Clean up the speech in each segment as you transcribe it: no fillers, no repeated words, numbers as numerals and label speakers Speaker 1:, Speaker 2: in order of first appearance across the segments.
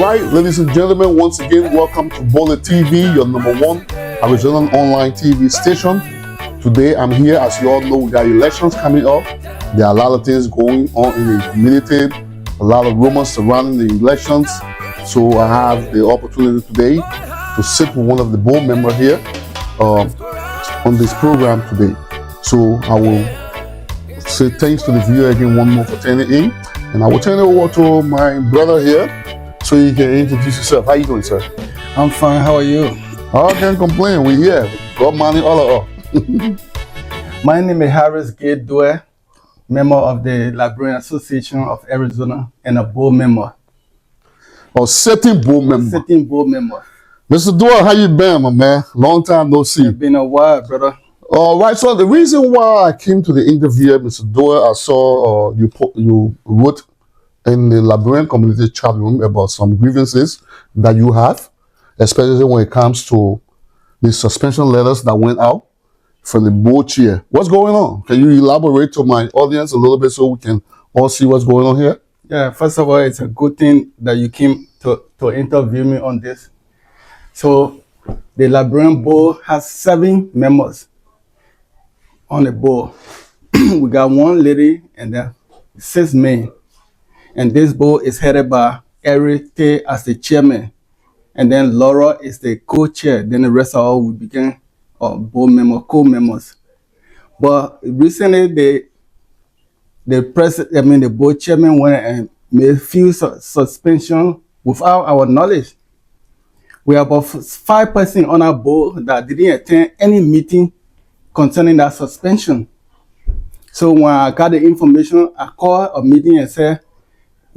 Speaker 1: right, ladies and gentlemen, once again, welcome to Bollitv, your #1 Arizona online TV station. Today, I'm here. As you all know, we got elections coming up. There are a lot of things going on in the community, a lot of rumors surrounding the elections. So I have the opportunity today to sit with one of the board members here on this program today. So I will say thanks to the viewer again one more for turning in, and I will turn it over to my brother here so you can introduce yourself. How you doing, sir?
Speaker 2: I'm fine. How are you?
Speaker 1: I can't complain. We're here. God money all of us.
Speaker 2: My name is Harris Due, member of the Liberian Association of Arizona and a board member.
Speaker 1: Or sitting board member.
Speaker 2: Sitting board member.
Speaker 1: Mr. Due, how you been, my man? Long time no see.
Speaker 2: It's been a while, brother.
Speaker 1: All right. So the reason why I came to the interview, Mr. Due, I saw you wrote in the Liberian community chat room about some grievances that you have, especially when it comes to the suspension letters that went out from the board chair. What's going on? Can you elaborate to my audience a little bit so we can all see what's going on here?
Speaker 2: Yeah, first of all, it's a good thing that you came to interview me on this. So the Liberian board has 7 members on the board. We got 1 lady and then 6 men. And this board is headed by Eric T as the chairman. And then Laura is the co-chair. Then the rest of all we became board members, co-members. But recently the board chairman went and made a few suspension without our knowledge. We have about 5 persons on our board that didn't attend any meeting concerning that suspension. So when I got the information, I called a meeting and said,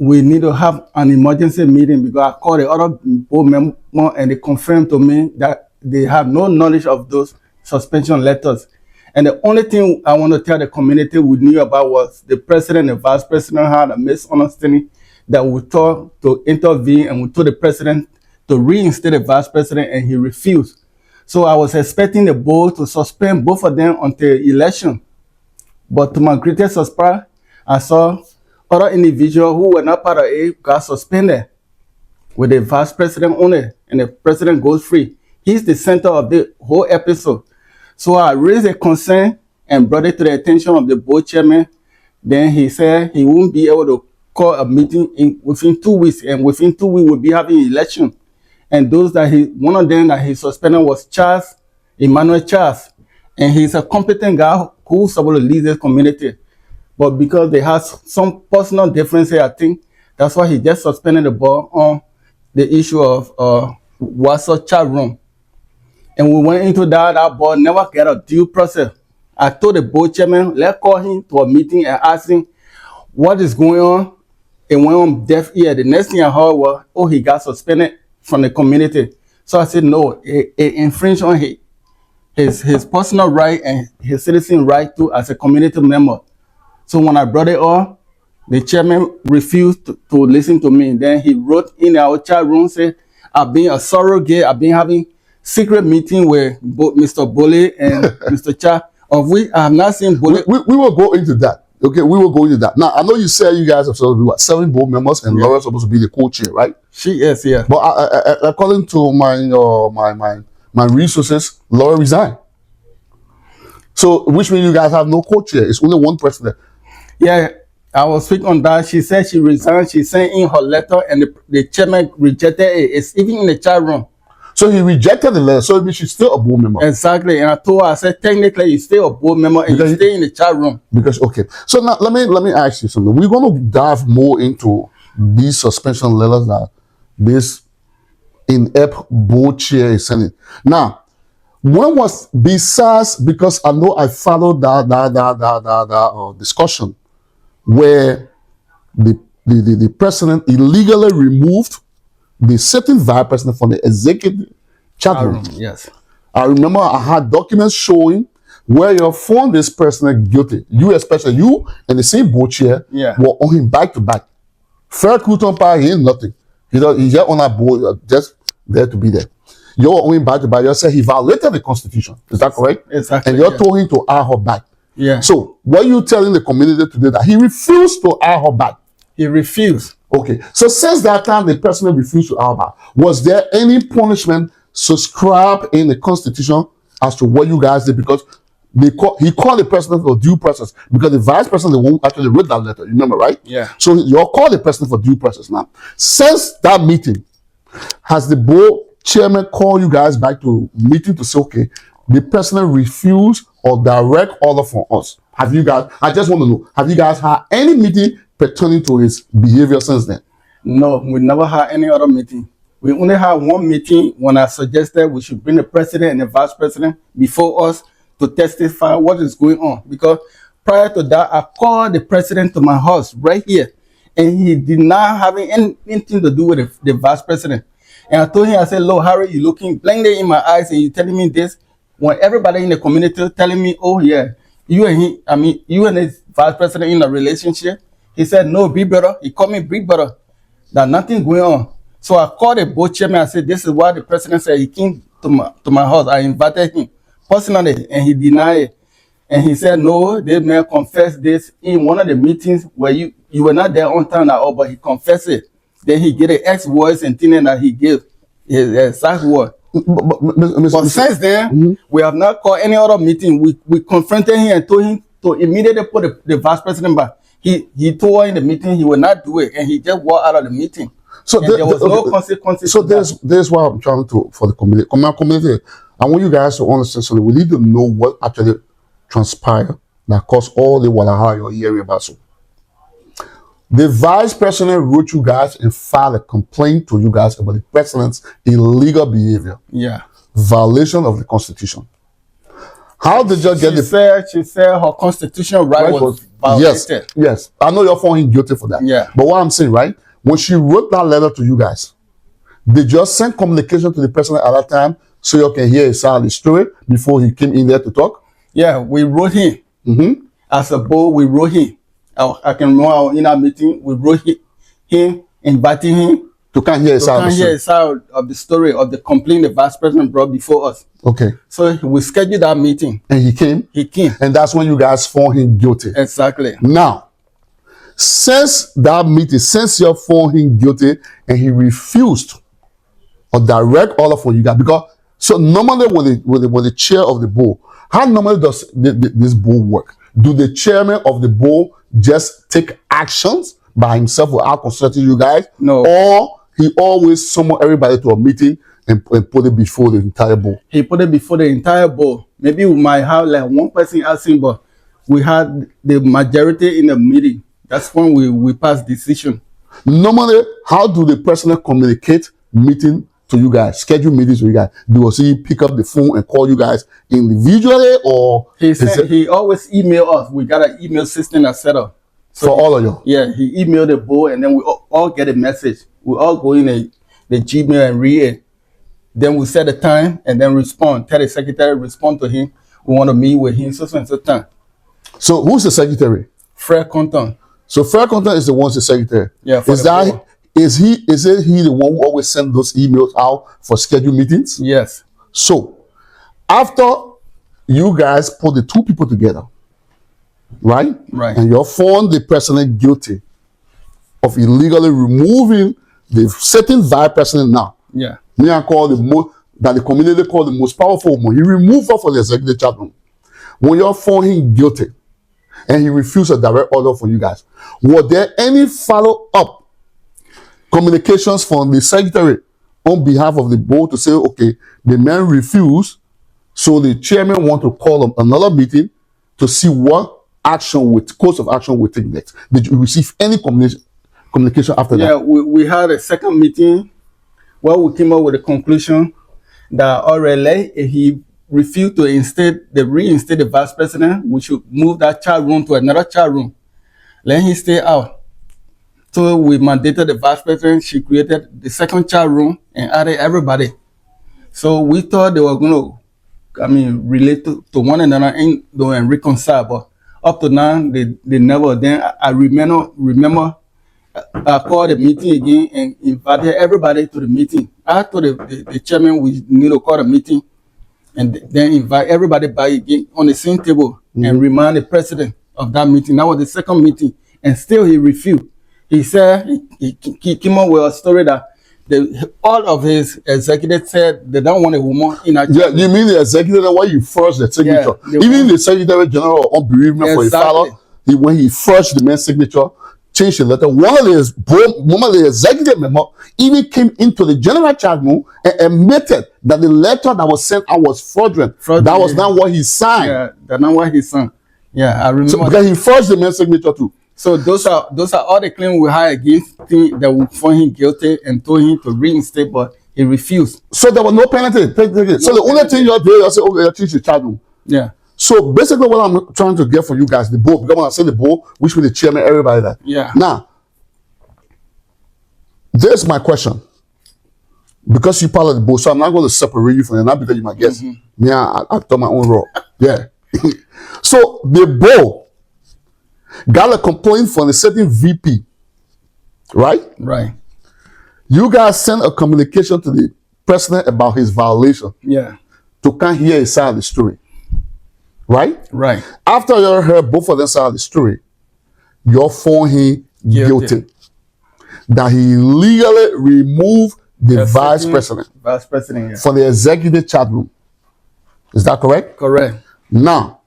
Speaker 2: we need to have an emergency meeting, because I called the other board member and they confirmed to me that they have no knowledge of those suspension letters. And the only thing I want to tell the community we knew about was the president and the vice president had a misunderstanding that we thought to intervene, and we told the president to reinstate the vice president, and he refused. So I was expecting the board to suspend both of them until election. But to my greatest surprise, I saw other individuals who were not part of it got suspended with the vice president only, and the president goes free. He's the center of the whole episode. So I raised a concern and brought it to the attention of the board chairman. Then he said he won't be able to call a meeting within 2 weeks, and within 2 weeks we'll be having election. And those that one of them that he suspended was Emmanuel Charles, and he's a competent guy who's supposed to lead this community. But because they have some personal differences, I think that's why he just suspended the board on the issue of WhatsApp chat room. And we went into that board never get a due process. I told the board chairman, let's call him to a meeting and ask him what is going on. It went on deaf ear. The next thing I heard was, oh, he got suspended from the community. So I said, no, it infringed on his personal right and his citizen right too as a community member. So when I brought it up, the chairman refused to listen to me. Then he wrote in our chat room, said, I've been a surrogate. I've been having secret meeting with Mr. Bollitv and Mr. Cha, of which I have not seen Bollitv.
Speaker 1: We will go into that. Okay, we will go into that. Now, I know you said you guys are supposed to be 7 board members, and Laura's supposed to be the co-chair, right?
Speaker 2: She is, yeah.
Speaker 1: But according to my resources, Laura resigned. So, which means you guys have no co-chair. It's only one president.
Speaker 2: Yeah, I will speak on that. She said she resigned. She sent in her letter, and the chairman rejected it. It's even in the chat room.
Speaker 1: So he rejected the letter. So it means she's still a board member.
Speaker 2: Exactly. And I told her, I said, technically, you're still a board member, and you stay in the chat room.
Speaker 1: Because, okay. So now, let me ask you something. We're going to dive more into these suspension letters that this inept board chair is sending. Now, when was, besides, because I know I followed that discussion where the president illegally removed the sitting vice president from the executive chat room.
Speaker 2: Yes.
Speaker 1: I remember I had documents showing where you found this person guilty. You, especially you and the same board chair, were on him back to back. Fair Crouton Park, he ain't nothing. He's just on that board, just there to be there. You're on him back to back. You said he violated the Constitution. Is that correct?
Speaker 2: Exactly.
Speaker 1: And you told him to add her back.
Speaker 2: Yeah.
Speaker 1: So, what are you telling the community today that he refused to add her back?
Speaker 2: He refused.
Speaker 1: Okay. So since that time, the president refused to allow. Was there any punishment subscribed in the Constitution as to what you guys did? Because he called the president for due process because the vice president, the one who actually wrote that letter, you remember, right?
Speaker 2: Yeah.
Speaker 1: So you all called the president for due process. Now, since that meeting, has the board chairman called you guys back to meeting to say, okay, the president refused or direct order from us? Have you guys, I just want to know, have you guys had any meeting pertaining to his behavior since then?
Speaker 2: No, we never had any other meeting. We only had one meeting when I suggested we should bring the president and the vice president before us to testify what is going on. Because prior to that, I called the president to my house right here, and he did not have anything to do with the vice president. And I told him, I said, "Look, Harry, you looking blankly in my eyes and you telling me this when everybody in the community telling me, oh yeah, you and his vice president in a relationship." He said, "No, big brother." He called me big brother. That nothing going on. So I called the board chairman. I said, "This is why the president said he came to my house. I invited him personally, and he denied it." And he said, "No, they may confess this in one of the meetings where you were not there on time at all, but he confessed it." Then he gave the X words and things that he gave his exact word. But since then, we have not called any other meeting. We confronted him and told him to immediately put the vice president back. He told us in the meeting he would not do it, and he just walked out of the meeting. So there was no consequences.
Speaker 1: So there's what I'm trying to for the community. I want you guys to understand something. We need to know what actually transpired that caused all the Wallaha you're hearing about. So the vice president wrote you guys and filed a complaint to you guys about the president's illegal behavior.
Speaker 2: Yeah.
Speaker 1: Violation of the Constitution. How did you get
Speaker 2: She said her constitutional right was violated.
Speaker 1: Yes. I know you're finding guilty for that.
Speaker 2: Yeah.
Speaker 1: But what I'm saying, right? When she wrote that letter to you guys, did you send communication to the president at that time so you can hear his side of the story before he came in there to talk?
Speaker 2: Yeah, we wrote him. As a board, we wrote him. I can remember in our meeting, we wrote him, inviting him
Speaker 1: to come hear his
Speaker 2: side of the story of the complaint the vice president brought before us.
Speaker 1: Okay.
Speaker 2: So we scheduled that meeting.
Speaker 1: And he came?
Speaker 2: He came.
Speaker 1: And that's when you guys found him guilty.
Speaker 2: Exactly.
Speaker 1: Now, since that meeting, since you found him guilty and he refused a direct order for you guys, because so normally when the chair of the board, how normally does this board work? Do the chairman of the board just take actions by himself without consulting you guys?
Speaker 2: No.
Speaker 1: Or he always summon everybody to a meeting and put it before the entire board?
Speaker 2: He put it before the entire board. Maybe we might have like one person asking, but we had the majority in the meeting. That's when we passed decision.
Speaker 1: Normally, how do the president communicate meeting to you guys, schedule meetings to you guys? Do he pick up the phone and call you guys individually, or
Speaker 2: he always email us? We got an email system that's set up.
Speaker 1: So for all of you?
Speaker 2: Yeah, he emailed the board, and then we all get a message. We all go in the Gmail and read it. Then we set the time and then respond. Tell the secretary, respond to him. We want to meet with him so and so time.
Speaker 1: So who's the secretary?
Speaker 2: Fred Compton.
Speaker 1: So Fred Compton is the one, the secretary.
Speaker 2: Yeah.
Speaker 1: Is it he the one who always send those emails out for scheduled meetings?
Speaker 2: Yes.
Speaker 1: So after you guys put the two people together, right?
Speaker 2: Right.
Speaker 1: And you found the president guilty of illegally removing the certain vice president now.
Speaker 2: Yeah.
Speaker 1: Me and call that the community call the most powerful woman. He removed her from the executive chaplain. When you found him guilty and he refused a direct order from you guys, were there any follow-up communications from the secretary on behalf of the board to say, okay, the man refused, so the chairman want to call another meeting to see what course of action will take next? Did you receive any communication after that?
Speaker 2: Yeah, we had a second meeting where we came up with a conclusion that already if he refused to reinstate the vice president, we should move that chat room to another chat room. Let him stay out. So we mandated the vice president. She created the second chat room and added everybody. So we thought they were going to, relate to one another and reconcile. But up to now, they never. Then I remember I called the meeting again and invited everybody to the meeting. I told the chairman we need to call the meeting and then invite everybody back again on the same table and remind the president of that meeting. That was the second meeting, and still he refused. He said he came up with a story that all of his executives said they don't want a woman in a
Speaker 1: Yeah, you mean the executive when you forged the signature?
Speaker 2: Yeah,
Speaker 1: Even the Secretary General on bereavement for his father, when he forged the man's signature, changed the letter. One of the executive members even came into the general charge room and admitted that the letter that was sent out was fraudulent. That was not what he signed.
Speaker 2: Yeah, that's not what he signed. Yeah, I remember.
Speaker 1: So, because he forged the man's signature too.
Speaker 2: So those are all the claims we had against him that would find him guilty and told him to reinstate, but he refused.
Speaker 1: So there was no penalty. So the only thing you're doing, you say, okay, you change the charge room.
Speaker 2: Yeah.
Speaker 1: So basically, what I'm trying to get from you guys, the board, because when I say the board, which with the chairman, everybody that.
Speaker 2: Yeah.
Speaker 1: Now, there's my question. Because you're part of the board, so I'm not going to separate you from it, not because you're my guest. Me, I thought my own role. Yeah. So the board got a complaint from a certain VP, right?
Speaker 2: Right.
Speaker 1: You guys sent a communication to the president about his violation.
Speaker 2: Yeah.
Speaker 1: To come hear his side of the story. Right?
Speaker 2: Right.
Speaker 1: After you heard both of them side of the story, you found him guilty. That he legally removed the vice president.
Speaker 2: Vice president, yeah.
Speaker 1: From the executive chat room. Is that correct?
Speaker 2: Correct.
Speaker 1: Now,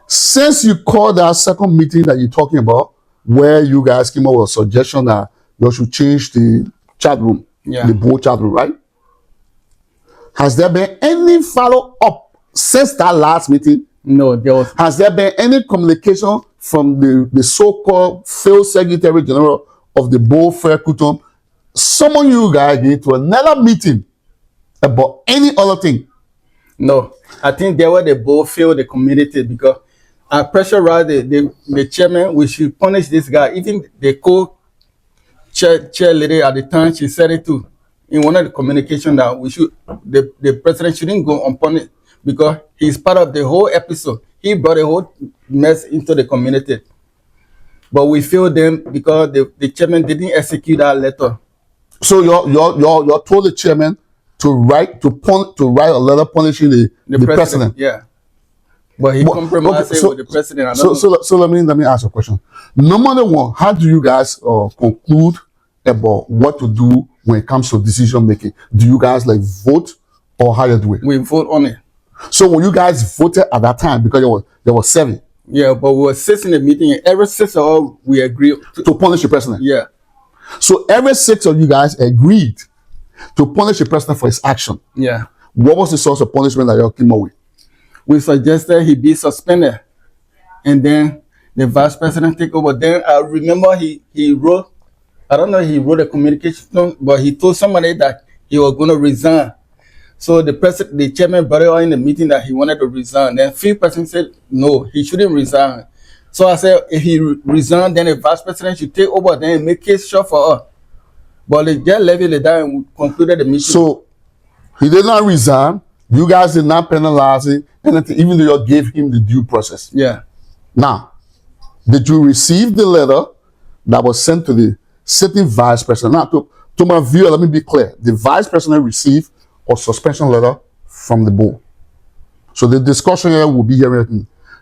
Speaker 1: since you called that second meeting that you're talking about, where you guys came up with a suggestion that you should change the chat room, the board chat room, right? Has there been any follow-up since that last meeting?
Speaker 2: No, there was.
Speaker 1: Has there been any communication from the so-called field secretary general of the board, Fair Kutum, summon you guys again to another meeting about any other thing?
Speaker 2: No, I think they were the board failed the community because I pressurized the chairman. We should punish this guy. Even the chair lady at the time, she said it too in one of the communication that we should the president shouldn't go unpunished because he's part of the whole episode. He brought a whole mess into the community. But we failed them because the chairman didn't execute that letter.
Speaker 1: So you told the chairman to write a letter punishing the president.
Speaker 2: Yeah. But he compromised with the president.
Speaker 1: So let me ask you a question. Number one, how do you guys conclude about what to do when it comes to decision making? Do you guys like vote or how you do it?
Speaker 2: We vote on it.
Speaker 1: So when you guys voted at that time, because there was 7.
Speaker 2: Yeah, but we were 6 in the meeting, and every 6 of all we agreed
Speaker 1: to punish the president.
Speaker 2: Yeah.
Speaker 1: So every 6 of you guys agreed to punish the president for his action.
Speaker 2: Yeah.
Speaker 1: What was the source of punishment that you came up with?
Speaker 2: We suggested he be suspended, and then the vice president take over. Then I remember he wrote, I don't know if he wrote a communication, but he told somebody that he was going to resign. So the chairman brought it out in the meeting that he wanted to resign. Then 5 person said no, he shouldn't resign. So I said if he resigned, then the vice president should take over, then make case short for us. But they just levied it down and we concluded the meeting.
Speaker 1: So he did not resign. You guys did not penalize him, even though you gave him the due process.
Speaker 2: Yeah.
Speaker 1: Now, did you receive the letter that was sent to the sitting vice president? Now, to my viewer, let me be clear. The vice president received a suspension letter from the board. So the discussion here will be here.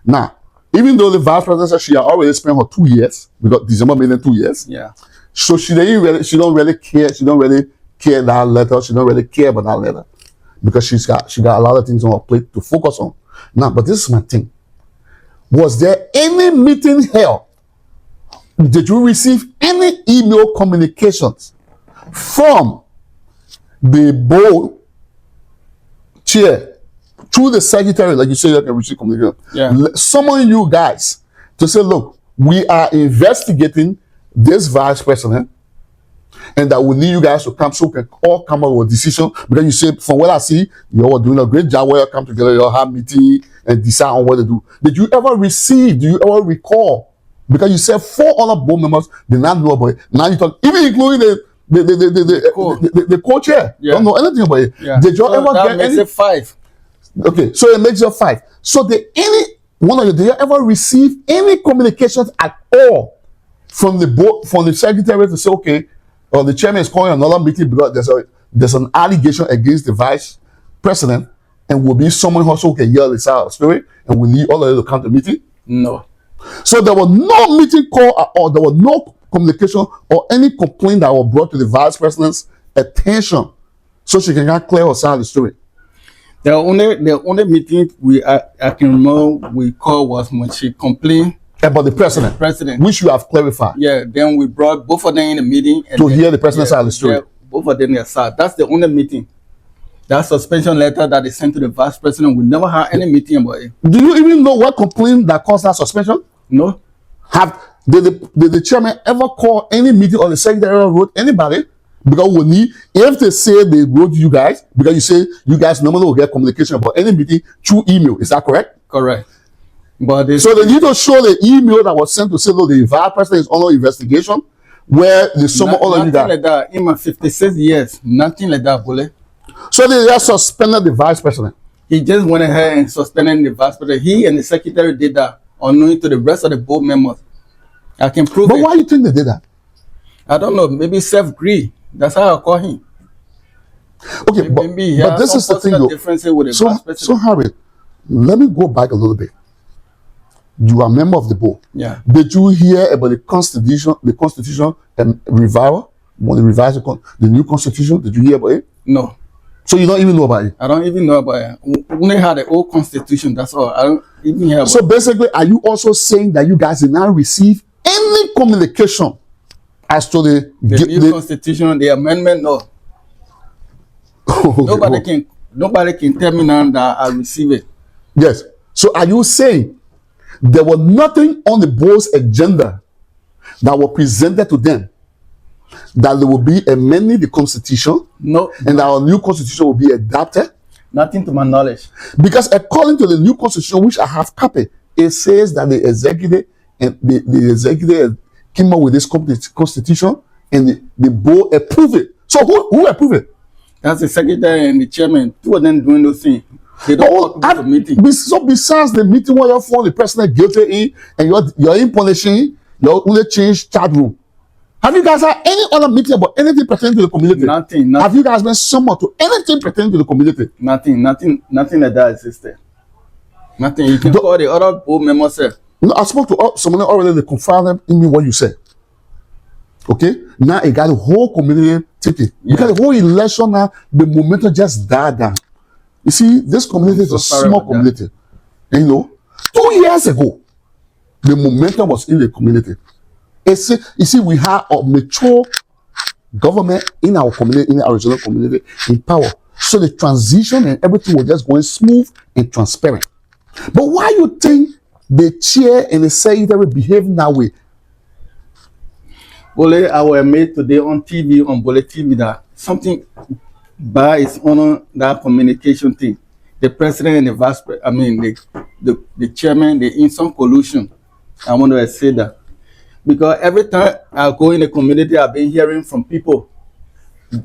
Speaker 1: Now, even though the vice president said she had already spent her 2 years, because December made it 2 years.
Speaker 2: Yeah.
Speaker 1: So she don't really care. She don't really care that letter. She don't really care about that letter. Because she got a lot of things on her plate to focus on. Now, but this is my thing. Was there any meeting held? Did you receive any email communications from the board chair through the secretary, like you say you can receive communication?
Speaker 2: Yeah.
Speaker 1: Summon you guys to say, look, we are investigating this vice president, and that we need you guys to come so we can all come up with a decision. Because you say, from what I see, you all are doing a great job where you come together, you all have meeting and decide on what to do. Did you ever recall? Because you said 4 other board members did not know about it. Now you talk, even including the co-chair, don't know anything about it.
Speaker 2: Yeah.
Speaker 1: Did you ever
Speaker 2: that
Speaker 1: get
Speaker 2: makes
Speaker 1: any?
Speaker 2: It 5.
Speaker 1: Okay, so it makes it 5. So did you ever receive any communications at all from the board, from the secretary to say, okay, or the chairman is calling another meeting because there's an allegation against the vice president, and will be someone who also can yell this out story, and we need all of you to come to meeting?
Speaker 2: No.
Speaker 1: So there was no meeting call at all. There was no communication or any complaint that was brought to the vice president's attention so she can get clear or side of the story?
Speaker 2: The only meeting I can remember we called was when she complained
Speaker 1: about the president, which you have clarified.
Speaker 2: Yeah, then we brought both of them in the meeting and
Speaker 1: to hear the president's side of the story.
Speaker 2: Yeah, both of them their side. That's the only meeting. That suspension letter that they sent to the vice president, we never had any meeting about it.
Speaker 1: Do you even know what complaint that caused that suspension?
Speaker 2: No.
Speaker 1: Did the chairman ever call any meeting or the secretary ever wrote anybody? Because if they say they wrote you guys, because you say you guys normally will get communication about any meeting through email, is that correct?
Speaker 2: Correct.
Speaker 1: So they need to show the email that was sent to say, no, the vice president is under investigation, where the sum of all of you guys.
Speaker 2: Nothing like that. In my 56 years, nothing like that, Bolle.
Speaker 1: So they just suspended the vice president.
Speaker 2: He just went ahead and suspended the vice president. He and the secretary did that, unknowing to the rest of the board members. I can prove it.
Speaker 1: But why do you think they did that?
Speaker 2: I don't know. Maybe self-greed. That's how I call him.
Speaker 1: Okay, but this is the thing, though. So Harry, let me go back a little bit. You are a member of the board.
Speaker 2: Yeah.
Speaker 1: Did you hear about the constitution revival? When they revised the new constitution, did you hear about it?
Speaker 2: No.
Speaker 1: So you don't even know about it?
Speaker 2: I don't even know about it. When they had the old constitution, that's all. I don't even hear about it.
Speaker 1: So basically, are you also saying that you guys did not receive any communication as to the
Speaker 2: new constitution, the amendment? No. Okay, nobody can tell me now that I receive it.
Speaker 1: Yes. So are you saying there was nothing on the board's agenda that was presented to them that they will be amending the constitution?
Speaker 2: No.
Speaker 1: And that our new constitution will be adopted?
Speaker 2: Nothing to my knowledge.
Speaker 1: Because according to the new constitution, which I have copied, it says that the executive and the executive came up with this constitution and the board approved it. So who approved it?
Speaker 2: That's the secretary and the chairman. Two of them doing those things. They don't go to the meeting.
Speaker 1: So besides the meeting where you found the president guilty in and you're in punishing, you only change chat room. Have you guys had any other meeting about anything pertaining to the community?
Speaker 2: Nothing.
Speaker 1: Have you guys been summoned to anything pertaining to the community?
Speaker 2: Nothing like that existed. Nothing. You can call the other board members.
Speaker 1: No, I spoke to someone already. They confirmed in me what you said. Okay, now it got the whole community taking.
Speaker 2: Yeah.
Speaker 1: Because the whole election now, the momentum just died down. You see, this community is a small community. And 2 years ago, the momentum was in the community. You see, we have a mature government in our community, in the Arizona community, in power. So the transition and everything was just going smooth and transparent. But why you think the chair and the secretary behaving that way?
Speaker 2: Bolle, I was made today on TV, on Bollitv, that something bad is on that communication thing. The president and the vice president, the chairman, they in some collusion. I want to say that. Because every time I go in the community, I've been hearing from people.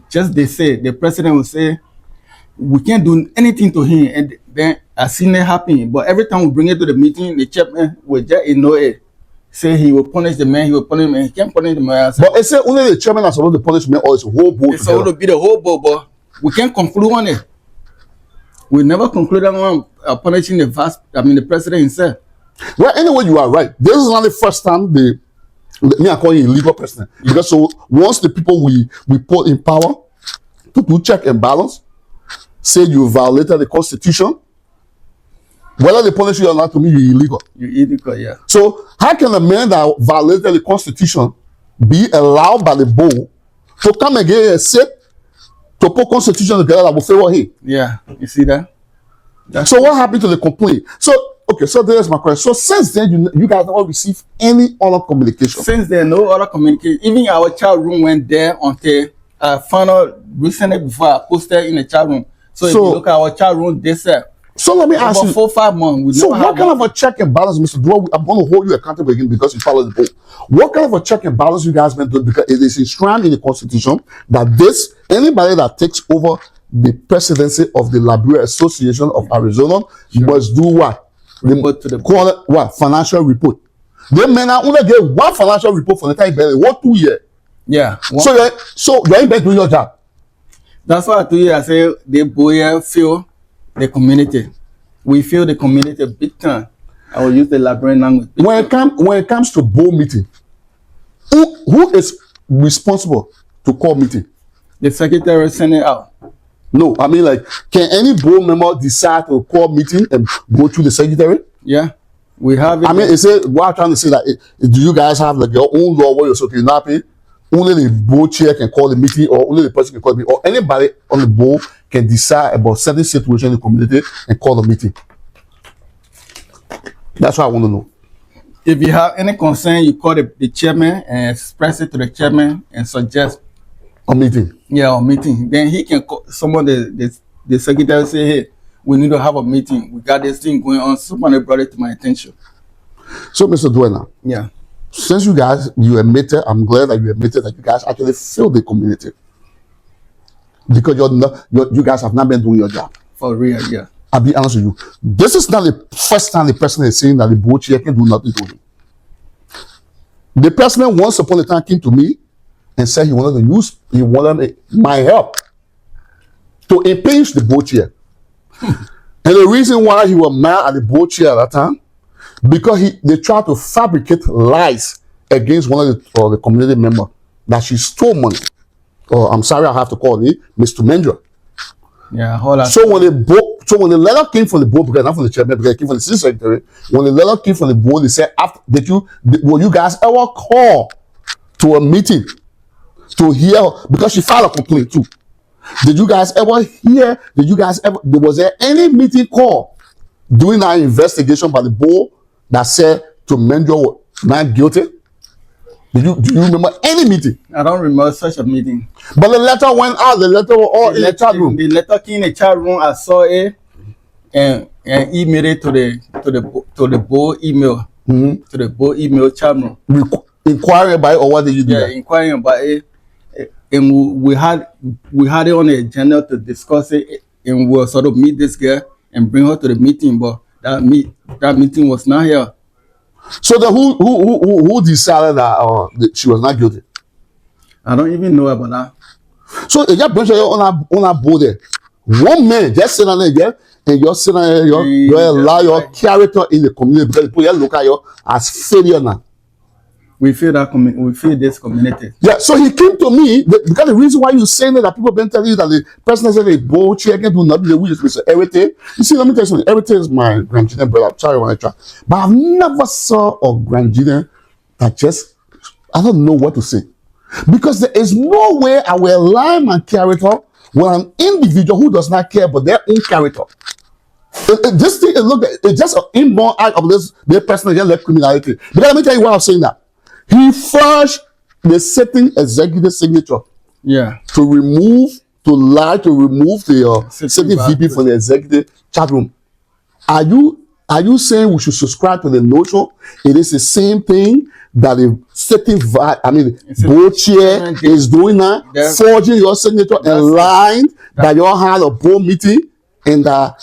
Speaker 2: Just they say, the president will say, we can't do anything to him. And then I seen it happen. But every time we bring it to the meeting, the chairman will just ignore it. Say he will punish the man, he will punish the man. He can't punish the man.
Speaker 1: But it's only the chairman that's supposed to punish the man, or it's a whole board.
Speaker 2: It's supposed to be the whole board, but we can't conclude on it. We never concluded on punishing the president himself.
Speaker 1: Well, anyway, you are right. This is not the first time I call you a legal president. Because so once the people we put in power to do check and balance, say you violated the constitution, whether they punish you or not, to me, you're illegal.
Speaker 2: You're illegal, yeah.
Speaker 1: So how can a man that violated the constitution be allowed by the board to come again and sit to put constitution together that will favor him?
Speaker 2: Yeah, you see that?
Speaker 1: So what happened to the complaint? So there's my question. So since then, you guys never received any other communication?
Speaker 2: Since then, no other communication. Even our chat room went there until I found out recently before I posted in the chat room. So if you look at our chat room, they said,
Speaker 1: so let me ask you,
Speaker 2: 4 or 5 months.
Speaker 1: So what kind of a check and balance, Mr. Dwell? I'm going to hold you accountable again because you follow the board. What kind of a check and balance you guys been doing? Because it is enshrined in the constitution that anybody that takes over the presidency of the Liberian Association of Arizona must do what?
Speaker 2: Report to the
Speaker 1: call it what? Financial report. They may not only get one financial report for the time, but what 2 years?
Speaker 2: Yeah.
Speaker 1: So you ain't been doing your job.
Speaker 2: That's why 2 years I say the boy feel the community. We feel the community big time. I will use the Liberian language.
Speaker 1: When it comes to board meeting, Who is responsible to call meeting?
Speaker 2: The secretary send it out.
Speaker 1: No, I mean, like, can any board member decide to call meeting and go through the secretary?
Speaker 2: Yeah, we have it.
Speaker 1: I mean, what I'm trying to say, like, do you guys have like your own law where you're so happy? Only the board chair can call the meeting, or only the person can call the meeting, or anybody on the board can decide about certain situation in the community and call the meeting. That's what I want to know.
Speaker 2: If you have any concern, you call the chairman and express it to the chairman and suggest
Speaker 1: a meeting.
Speaker 2: Yeah, a meeting. Then he can call someone, the secretary say, hey, we need to have a meeting. We got this thing going on. Somebody brought it to my attention.
Speaker 1: So, Mr. Duena,
Speaker 2: yeah,
Speaker 1: since you admitted, I'm glad that you admitted that you guys actually feel the community. Because you guys have not been doing your job.
Speaker 2: For real, yeah.
Speaker 1: I'll be honest with you. This is not the first time the president is saying that the board chair can do nothing to him. The president once upon a time came to me and said he wanted my help to impeach the board chair. And the reason why he was mad at the board chair at that time, because they tried to fabricate lies against one of the community members that she stole money. I'm sorry, I have to call it Mr. Mendra.
Speaker 2: Yeah, hold on.
Speaker 1: So when the letter came from the board, because not from the chairman, because it came from the city secretary, when the letter came from the board, they said, will you guys ever call to a meeting to hear, because she filed a complaint too. Did you guys ever hear, was there any meeting call during our investigation by the board that said to Mendra was not guilty? Do you remember any meeting?
Speaker 2: I don't remember such a meeting.
Speaker 1: But the letter went out. The letter was all in the chat room.
Speaker 2: The letter came in the chat room. I saw it and emailed it to the board email. To the board email chat room.
Speaker 1: Inquiring about it, or what did you do?
Speaker 2: Yeah, inquiring about it. And we had it on the agenda to discuss it, and we'll sort of meet this girl and bring her to the meeting. But that meeting was not here.
Speaker 1: So then who decided that she was not guilty?
Speaker 2: I don't even know about that.
Speaker 1: So if you bunch of on our board there, one man just sitting there, and you're sitting there, you allow your character in the community because people look at you as failure now.
Speaker 2: We feel this community.
Speaker 1: Yeah, so he came to me because the reason why you saying that people been telling you that the president said the board chair can do nothing, we just Mr. Everything. You see, let me tell you something. Everything is my grandchildren brother. I'm sorry when I try, but I've never saw a grandchildren that just I don't know what to say, because there is no way I will align my character with an individual who does not care about their own character. This thing, it's just an inborn act of their personal criminality. Because let me tell you why I'm saying that. He forged the sitting executive signature.
Speaker 2: Yeah.
Speaker 1: To remove the sitting VP from the executive chat room. Are you saying we should subscribe to the notion it is the same thing that the sitting board chair is doing now, forging your signature and lying that you all had a board meeting and that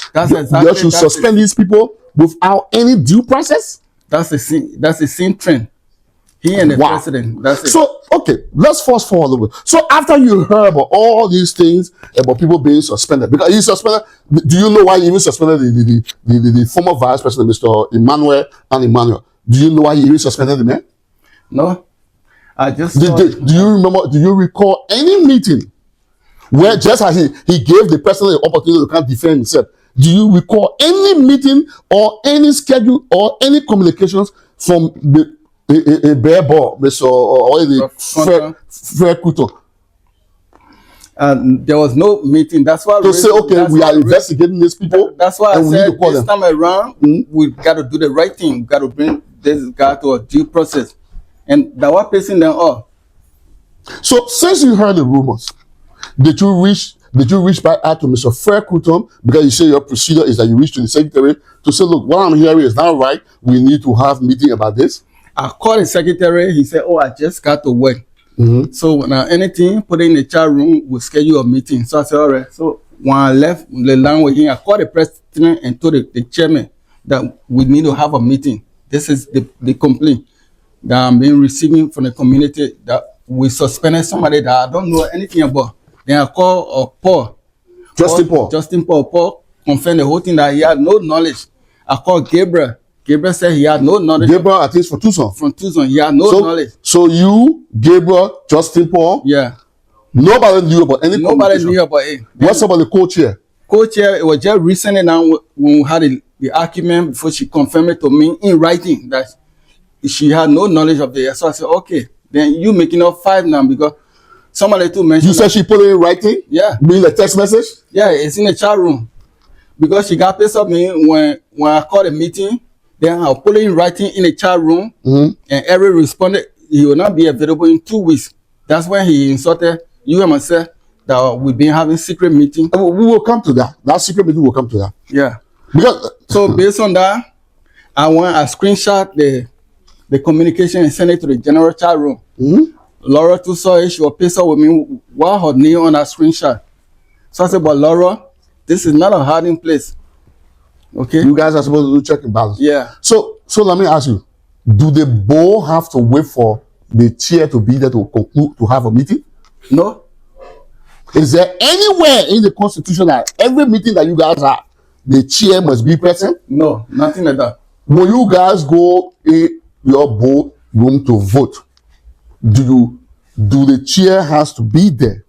Speaker 1: you should suspend these people without any due process?
Speaker 2: That's the same trend. He and the president. That's it.
Speaker 1: So, okay, let's fast forward a little bit. So, after you heard about all these things about people being suspended, because he's suspended, do you know why he even suspended the former vice president, Mr. Emmanuel? Do you know why he even suspended the man?
Speaker 2: No. I just
Speaker 1: do you recall any meeting where just as he gave the president the opportunity to come defend himself? Do you recall any meeting or any schedule or any communications from a bare ball, Mr. or the Fair Kuto?
Speaker 2: There was no meeting. That's why
Speaker 1: to say, okay, we are investigating these people.
Speaker 2: That's why I said this time around, we got to do the right thing. We got to bring this guy to a due process, and that was pissing them off.
Speaker 1: So, since you heard the rumors, did you reach back out to Mr. Fair Kuto, because you say your procedure is that you reach to the secretary to say, look, what I'm hearing is not right. We need to have a meeting about this.
Speaker 2: I called the secretary. He said, "Oh, I just got to work." So when anything, put it in the chat room, we'll schedule a meeting. So I said, all right. So when I left the line with him, I called the president and told the chairman that we need to have a meeting. This is the complaint that I'm being receiving from the community, that we suspended somebody that I don't know anything about. Then I called Paul. Justin Paul confirmed the whole thing, that he had no knowledge. I called Gabriel. Gabriel said he had no knowledge.
Speaker 1: Gabriel, I think it's from Tucson.
Speaker 2: From Tucson, he had no knowledge.
Speaker 1: So you, Gabriel, Justin Paul,
Speaker 2: Yeah.
Speaker 1: nobody knew about any
Speaker 2: Nobody knew about it.
Speaker 1: What's about the co-chair?
Speaker 2: Co-chair, it was just recently now when we had the argument before she confirmed it to me in writing that she had no knowledge of it. So I said, okay, then you making up 5 now because somebody too mentioned.
Speaker 1: You said she put it in writing?
Speaker 2: Yeah.
Speaker 1: Mean a text message?
Speaker 2: Yeah, it's in the chat room. Because she got pissed off me when I called a meeting, then I'll put it in writing in the chat room, and every responded, he will not be available in 2 weeks. That's when he insulted you and myself that we've been having secret meeting.
Speaker 1: We will come to that. That secret meeting will come to that.
Speaker 2: Yeah.
Speaker 1: Because
Speaker 2: so based on that, I screenshot the communication and sent it to the general chat room. Laura too saw it. She was pissed off with me while her name on that screenshot. So I said, but Laura, this is not a hiding place. Okay.
Speaker 1: You guys are supposed to do check and balance.
Speaker 2: Yeah.
Speaker 1: So let me ask you, do the board have to wait for the chair to be there to conclude to have a meeting?
Speaker 2: No.
Speaker 1: Is there anywhere in the constitution that every meeting that you guys have, the chair must be present?
Speaker 2: No, nothing like that.
Speaker 1: When you guys go in your board room to vote, do the chair has to be there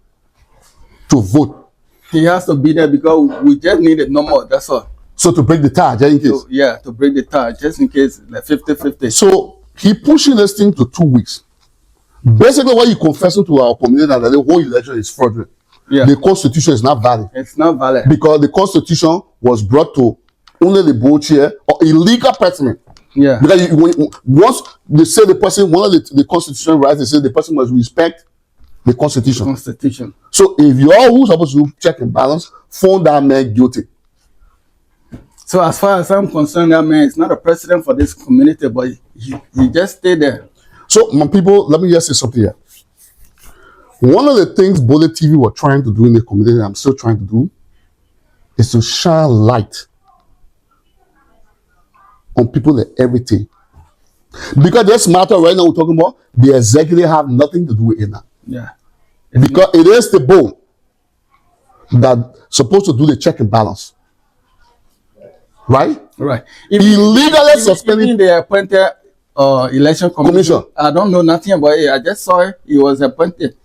Speaker 1: to vote?
Speaker 2: He has to be there because we just need a number, that's all.
Speaker 1: So to break the tie, just in case?
Speaker 2: So, yeah, to break the tie, just in case, like 50-50.
Speaker 1: So he pushing this thing to 2 weeks. Basically, what he confessing to our community that the whole election is fraudulent.
Speaker 2: Yeah.
Speaker 1: The constitution is not valid.
Speaker 2: It's not valid.
Speaker 1: Because the constitution was brought to only the board chair or illegal person.
Speaker 2: Yeah.
Speaker 1: Because once they say the person, one of the constitution rights, they say the person must respect the constitution.
Speaker 2: Constitution.
Speaker 1: So if you all who's supposed to check and balance, found that man guilty.
Speaker 2: So as far as I'm concerned, that man is not a president for this community, but he just stayed there.
Speaker 1: So my people, let me just say something here. One of the things Bollitv were trying to do in the community, and I'm still trying to do, is to shine light on people and everything. Because this matter right now we're talking about, the executive have nothing to do with it now.
Speaker 2: Yeah.
Speaker 1: Because it is the board that supposed to do the check and balance. Right?
Speaker 2: Right.
Speaker 1: Illegally suspending
Speaker 2: even the appointed election commission. I don't know nothing about it. I just saw it. He was appointed.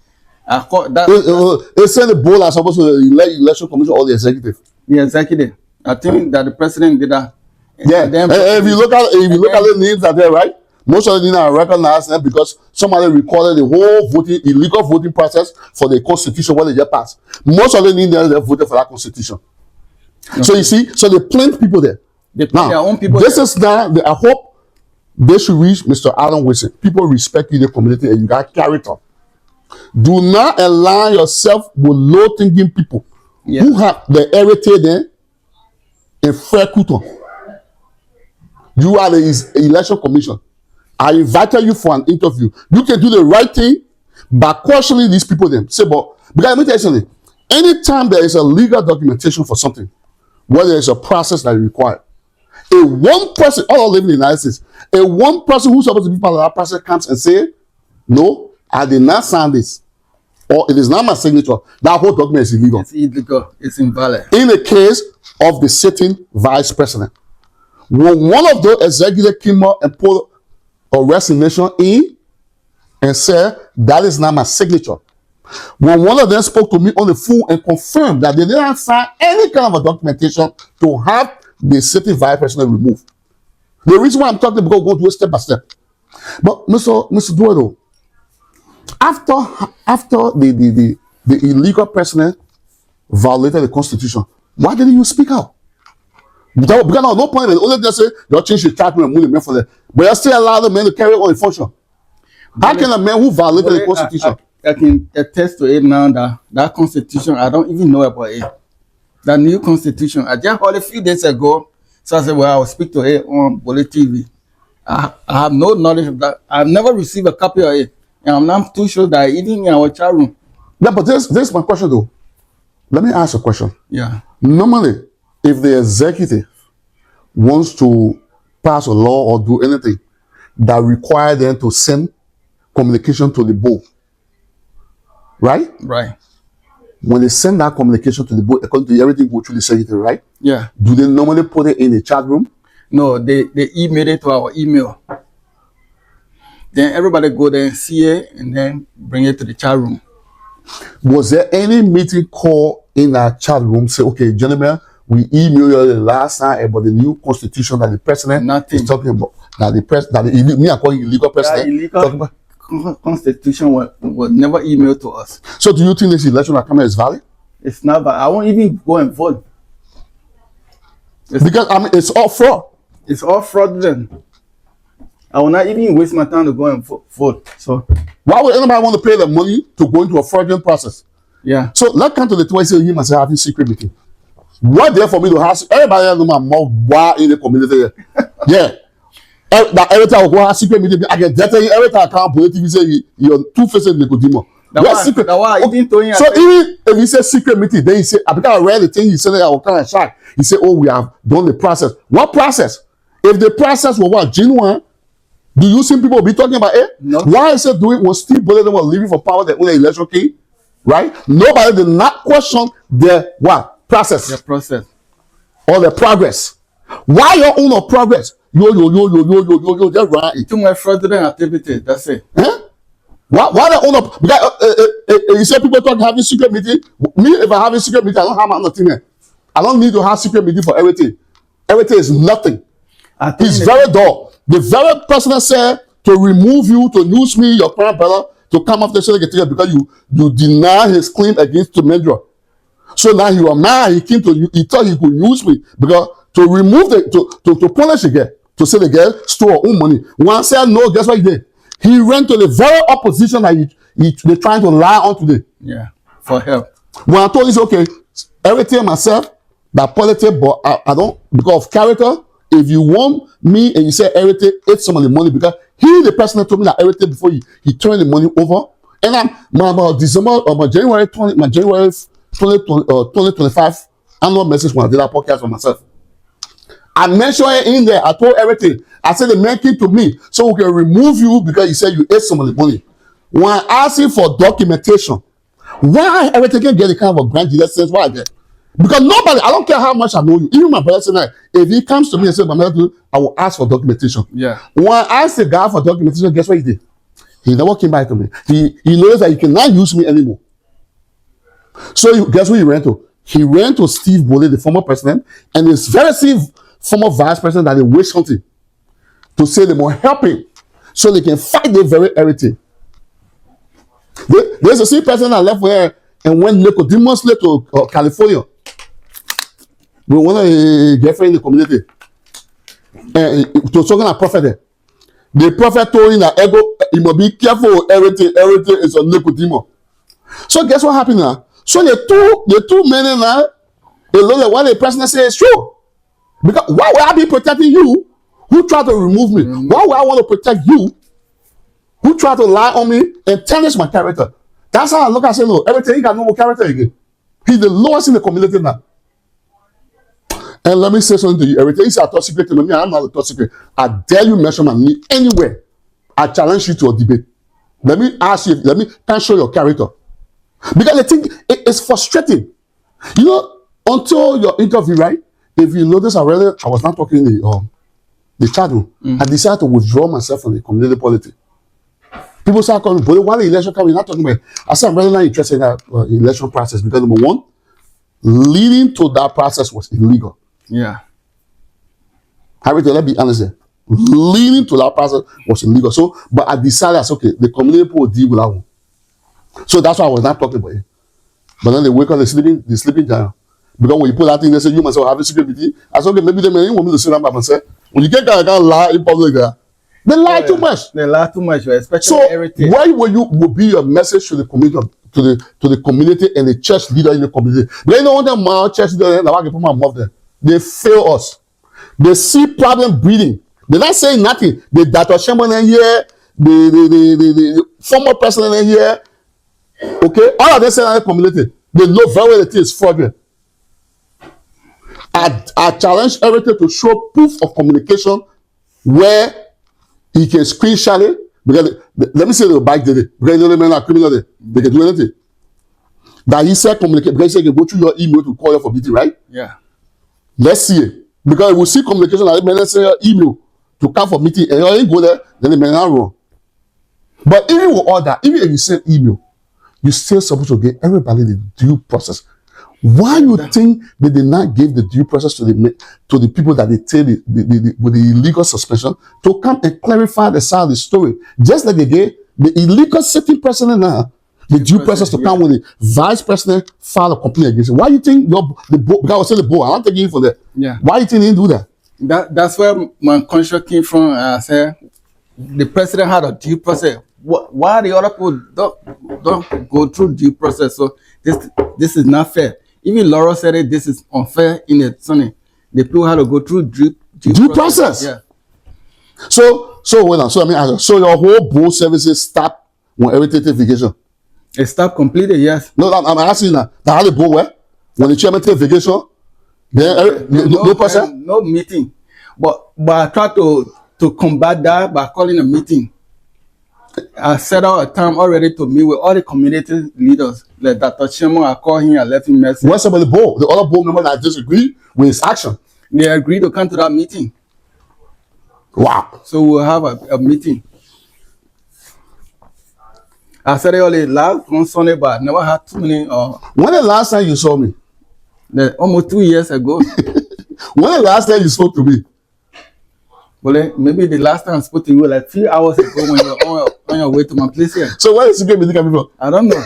Speaker 2: I call that.
Speaker 1: They said the board are supposed to elect election commission or the executive.
Speaker 2: The executive. I think that the president did that.
Speaker 1: Yeah. And if you look at the names are there, right? Most of the names are recognized now because somebody recorded the whole illegal voting process for the constitution when they just passed. Most of the names they voted for that constitution. Okay. So you see, so they plant people there.
Speaker 2: They plant their own people.
Speaker 1: This is now. I hope they should reach Mr. Adam Wilson. People respect you in the community, and you got character. Do not align yourself with low-thinking people who have the heritage there in fair couton. You are the election commission. I invited you for an interview. You can do the right thing by questioning these people. Then say, but because let me tell you something. Anytime there is a legal documentation for something, whether there is a process that is required, a one person, all live in the United States, a one person who's supposed to be part of that process comes and say, no, I did not sign this, or it is not my signature, that whole document is illegal.
Speaker 2: It's illegal. It's invalid.
Speaker 1: In the case of the sitting vice president, when one of the executives came up and put a resignation in and said, that is not my signature. When one of them spoke to me on the phone and confirmed that they didn't sign any kind of a documentation to have the sitting vice president removed. The reason why I'm talking about going to do it step by step. But Mr. Duedo, after the illegal president violated the constitution, why didn't you speak out? Because no point in it. Only just say they'll change the charge and move the men for that. But you still allow the men to carry on in function. How can a man who violated the constitution?
Speaker 2: I can attest to it now that constitution, I don't even know about it. That new constitution, I just heard a few days ago. So I said, well, I will speak to it on Bollitv. I have no knowledge of that. I've never received a copy of it. And I'm not too sure that even in our chat room.
Speaker 1: Yeah, but this is my question though. Let me ask a question.
Speaker 2: Yeah.
Speaker 1: Normally, if the executive wants to pass a law or do anything that require them to send communication to the board, right?
Speaker 2: Right.
Speaker 1: When they send that communication to the board, according to everything go through the secretary, right?
Speaker 2: Yeah.
Speaker 1: Do they normally put it in the chat room?
Speaker 2: No, they emailed it to our email. Then everybody go there and see it, and then bring it to the chat room.
Speaker 1: Was there any meeting call in our chat room? Say, okay, gentlemen, we emailed you the last time about the new constitution that the president
Speaker 2: Nothing.
Speaker 1: is talking about. That the me I call it illegal president.
Speaker 2: That illegal constitution was never emailed to us.
Speaker 1: So do you think this election that coming is valid?
Speaker 2: It's not valid. I won't even go and vote.
Speaker 1: Because I mean, it's all fraud.
Speaker 2: It's all fraudulent. I will not even waste my time to go and vote. So
Speaker 1: why would anybody want to pay the money to go into a fraudulent process?
Speaker 2: yeah.
Speaker 1: So let's come to the twice a year and say having secret meeting. What there for me to have everybody else know my more why in the community? Yeah. That every time I go have secret meeting, I get that every time I come Bollitv say you're two-faced Nicodemus.
Speaker 2: That one, even Tony.
Speaker 1: So even if he says secret meeting, then he say, because I read the thing, he said I was kind of shocked. He said, oh, we have done the process. What process? If the process was what, genuine, do you see people be talking about it?
Speaker 2: No.
Speaker 1: Why is it doing when Steve Bollitv was leaving for power, the only election came? Right? Nobody did not question the what? Process.
Speaker 2: The process.
Speaker 1: Or the progress. Why your own of progress? Yo, just right.
Speaker 2: Too much fraudulent activity. That's it.
Speaker 1: Huh? Why the own of because you say people talk having secret meeting. Me, if I have a secret meeting, I don't have nothing here. I don't need to have secret meeting for everything. Everything is nothing. It's very dull. The very person that said to remove you, to use me, your parent brother, to come after the because you deny his claim against Tumendra. So now you are mad. He came to you. He thought he could use me because to remove to punish the guy, to say the guy stole our own money. When I said no, guess what he did? He ran to the very opposition that they're trying to lie on today.
Speaker 2: Yeah, for help.
Speaker 1: When I told him, okay, everything myself, that politics, but I don't, because of character, if you want me and you say everything, it's some of the money, because he, the person that told me that everything before he turned the money over. And I'm my January 2025 annual message when I did that podcast for myself. I mentioned it in there. I told everything. I said the man came to me so we can remove you because he said you ate some of the money. When I asked him for documentation, why everything can get the kind of a grand Jesus says why I get? Because nobody, I don't care how much I know you. Even my brother said, if he comes to me and says, I will ask for documentation.
Speaker 2: Yeah.
Speaker 1: When I asked the guy for documentation, guess what he did? He never came back to me. He knows that he cannot use me anymore. So guess who he ran to? He ran to Steve Bollitv, the former president, and his very same former vice president that they wish something to say they will help him so they can fight the very everything. There's a same person that left here and went Nicodemus to California with one of his girlfriend in the community. And to talking a prophet there. The prophet told him that you must be careful, everything is a Nicodemus. So guess what happened now? So the two men now, they look at what the president says is true. Because why would I be protecting you who try to remove me? Why would I want to protect you who try to lie on me and tarnish my character? That's how I look at say, no, everything he got no more character again. He's the lowest in the community now. And let me say something to you. Everything is a top secret to me. I'm not a top secret. I dare you mention my name anywhere. I challenge you to a debate. Let me ask you, let me show your character. Because I think it's frustrating. You know, until your interview, right? If you notice, I was not talking in the chat room. I decided to withdraw myself from the community politics. People start calling, but why the election coming? Not talking about. I said I'm really not interested in that election process because number one, leading to that process was illegal.
Speaker 2: Yeah.
Speaker 1: Harry, let's be honest there. Leading to that process was illegal. So, but I decided, okay, the community people will deal with that one. So that's why I was not talking about it. But then they wake up, they're sleeping down. Because when you put that thing, they say, you must have a secret meeting. I said, okay, maybe they may want me to sit down by myself. When you can't lie in public there, they lie too much.
Speaker 2: They lie too much, especially
Speaker 1: so
Speaker 2: everything.
Speaker 1: Why would be your message to the community, to the community and the church leader in the community? They don't want them church leader, I can put my mouth there. They fail us. They see problem breeding. They're not saying nothing. The Dr. Sherman in here, the former president in here, okay, all of them say in the community. They know very well that it is fraudulent. I challenge everything to show proof of communication where he can screenshot it. Because let me say the bike did it. Because the men are criminal, they can do anything. That he said communicate because he said you can go through your email to call you for meeting, right?
Speaker 2: Yeah.
Speaker 1: Let's see it. Because we see communication like men send your email to come for meeting and you ain't go there, then the men are wrong. But even with all that, even if you send email, you're still supposed to get everybody the due process. Why you think they did not give the due process to the people that they tell with the illegal suspension to come and clarify the side of the story? Just like they gave the illegal sitting president now the due process to come when the vice president filed a complaint against him. Why you think the board, because I was saying the board, I'm not taking you for that.
Speaker 2: Yeah.
Speaker 1: Why you think they didn't do that?
Speaker 2: That's where my conscience came from. I said the president had a due process. Why the other people don't go through due process? So this is not fair. Even Laura said it. This is unfair in it. Sonny, the people had to go through due process. Yeah.
Speaker 1: So your whole board services stopped when everything take vacation.
Speaker 2: It stopped completely. Yes.
Speaker 1: No, I'm asking now. How the board where when the chairman take vacation, then no person,
Speaker 2: no meeting. But I tried to combat that by calling a meeting. I set out a time already to meet with all the community leaders. Like Dr. Chairman, I called him, I left him a message.
Speaker 1: What's up with the board? The other board members that disagree with his action.
Speaker 2: They agreed to come to that meeting.
Speaker 1: Wow.
Speaker 2: So we'll have a meeting. I said it only last one Sunday, but I never had too many.
Speaker 1: When the last time you saw me?
Speaker 2: Almost 2 years ago.
Speaker 1: When the last time you spoke to me?
Speaker 2: Well, maybe the last time I spoke to you like a few hours ago when you were on your way to my place here.
Speaker 1: So where is the secret meeting coming from?
Speaker 2: I don't know.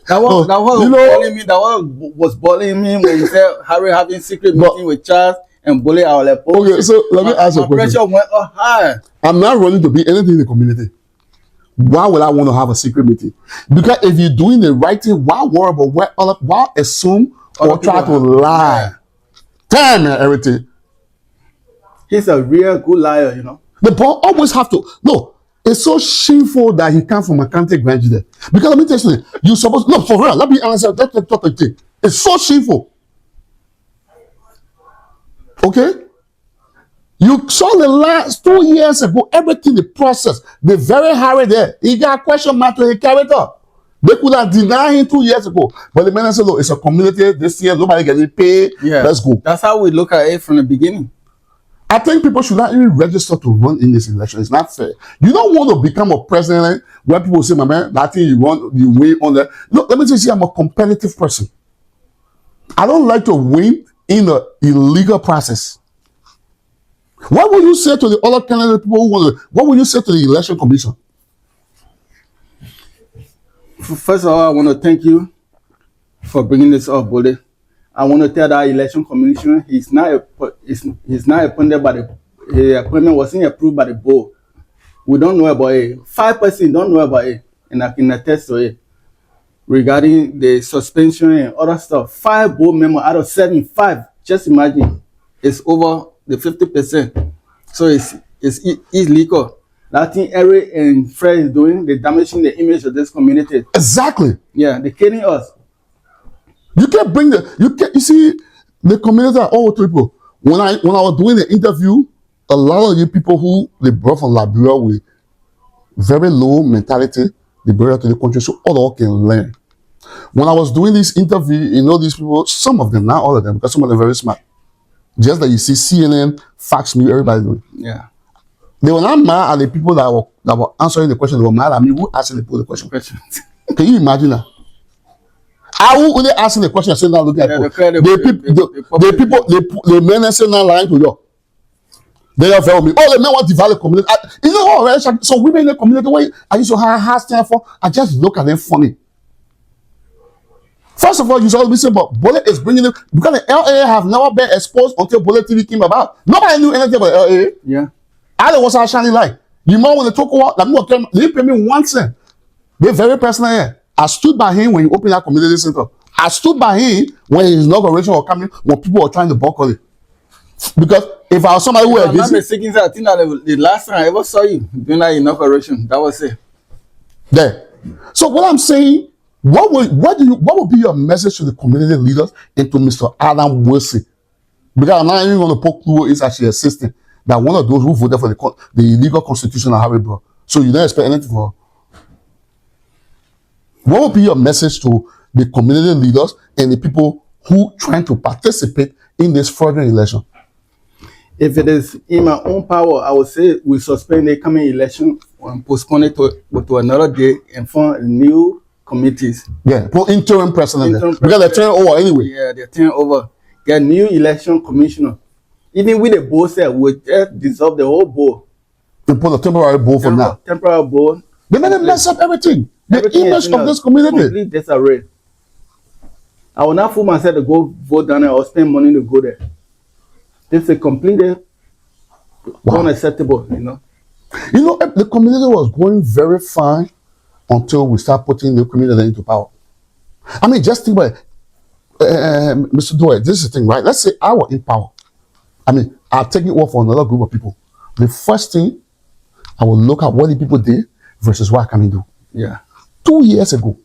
Speaker 2: That was bothering me. That was bothering me when you said Harry having secret meeting with Charles and Bollietv. I was like,
Speaker 1: okay, so let me ask you a question.
Speaker 2: Pressure went up high.
Speaker 1: I'm not running to be anything in the community. Why would I want to have a secret meeting? Because if you're doing the right thing, why worry about why assume or try to lie? Damn everything.
Speaker 2: He's a real good liar, you know.
Speaker 1: The boy always have to. No, it's so shameful that he come from a country graduate. Because let me tell you something. You supposed no for real. Let me answer that topic. It's so shameful. Okay. You saw the last 2 years ago, everything, the process, the very hurry there. He got a question mark to his character. They could have denied him 2 years ago. But the man said, look, it's a community this year, nobody getting paid. Yeah. Let's go.
Speaker 2: That's how we look at it from the beginning.
Speaker 1: I think people should not even register to run in this election. It's not fair. You don't want to become a president where people say, my man, that thing you win on that. Look, let me just say I'm a competitive person. I don't like to win in the illegal process. What will you say to the other candidate people who want to? What will you say to the election commission?
Speaker 2: First of all, I want to thank you for bringing this up, Bollietv. I want to tell that election commission he's not appointed by the appointment wasn't approved by the board. We don't know about it. 5% don't know about it, and I can attest to it. Regarding the suspension and other stuff, 5 board members out of 75. Just imagine, it's over the 50%. So it's illegal. That thing Eric and Fred is doing, they're damaging the image of this community.
Speaker 1: Exactly.
Speaker 2: Yeah, they're killing us.
Speaker 1: You can't bring you see the community are all people. When I was doing the interview, a lot of you people who they brought from Liberia with very low mentality, they brought to the country so all can learn. When I was doing this interview, you know these people, some of them, not all of them, because some of them are very smart. Just like you see CNN, Fox News, everybody doing.
Speaker 2: Yeah.
Speaker 1: They were not mad at the people that were answering the question. They were mad at me who asking the people the question. Can you imagine that? I will only asking the question and saying that look at the men are saying not lying to you. They are very me. Oh, the men want to develop community. You know what? Right? So women in the community, why I used to have hard stand for. I just look at them funny. First of all, you always say, but Bollitv is bringing them because the LA have never been exposed until Bollitv came about. Nobody knew anything about LA.
Speaker 2: Yeah.
Speaker 1: I don't want to shining light. You know when they talk about, they pay me 1 cent. They're very personal here. I stood by him when he opened that community center. I stood by him when his inauguration was coming, when people were trying to buckle it. Because if I was somebody who
Speaker 2: I'm not mistaken, I think that the last time I ever saw you doing that inauguration, that was it.
Speaker 1: There. So what I'm saying, what would be your message to the community leaders and to Mr. Adam Wilson? Because I'm not even going to poke who is actually assisting. That one of those who voted for the illegal constitution of Harry bro. So you don't expect anything for her. What would be your message to the community leaders and the people who trying to participate in this fraudulent election?
Speaker 2: If it is in my own power, I would say we suspend the coming election and postpone it to another day and form new committees.
Speaker 1: Yeah, put interim president.
Speaker 2: Interim
Speaker 1: Because they turn over anyway.
Speaker 2: Yeah, they turn over. Get new election commissioner. Even with the board set, we just dissolve the whole board.
Speaker 1: They put a temporary board for now.
Speaker 2: Temporary board.
Speaker 1: They made them mess up everything. The image of this community.
Speaker 2: Complete disarray. I will not fool myself to go vote down there or spend money to go there. This is completely unacceptable, you know.
Speaker 1: You know, the community was going very fine until we start putting the community into power. I mean, just think about it. Mr. Doyle, this is the thing, right? Let's say I was in power. I mean, I'll take it over for another group of people. The first thing, I will look at what the people did versus what I can do.
Speaker 2: Yeah.
Speaker 1: 2 years ago,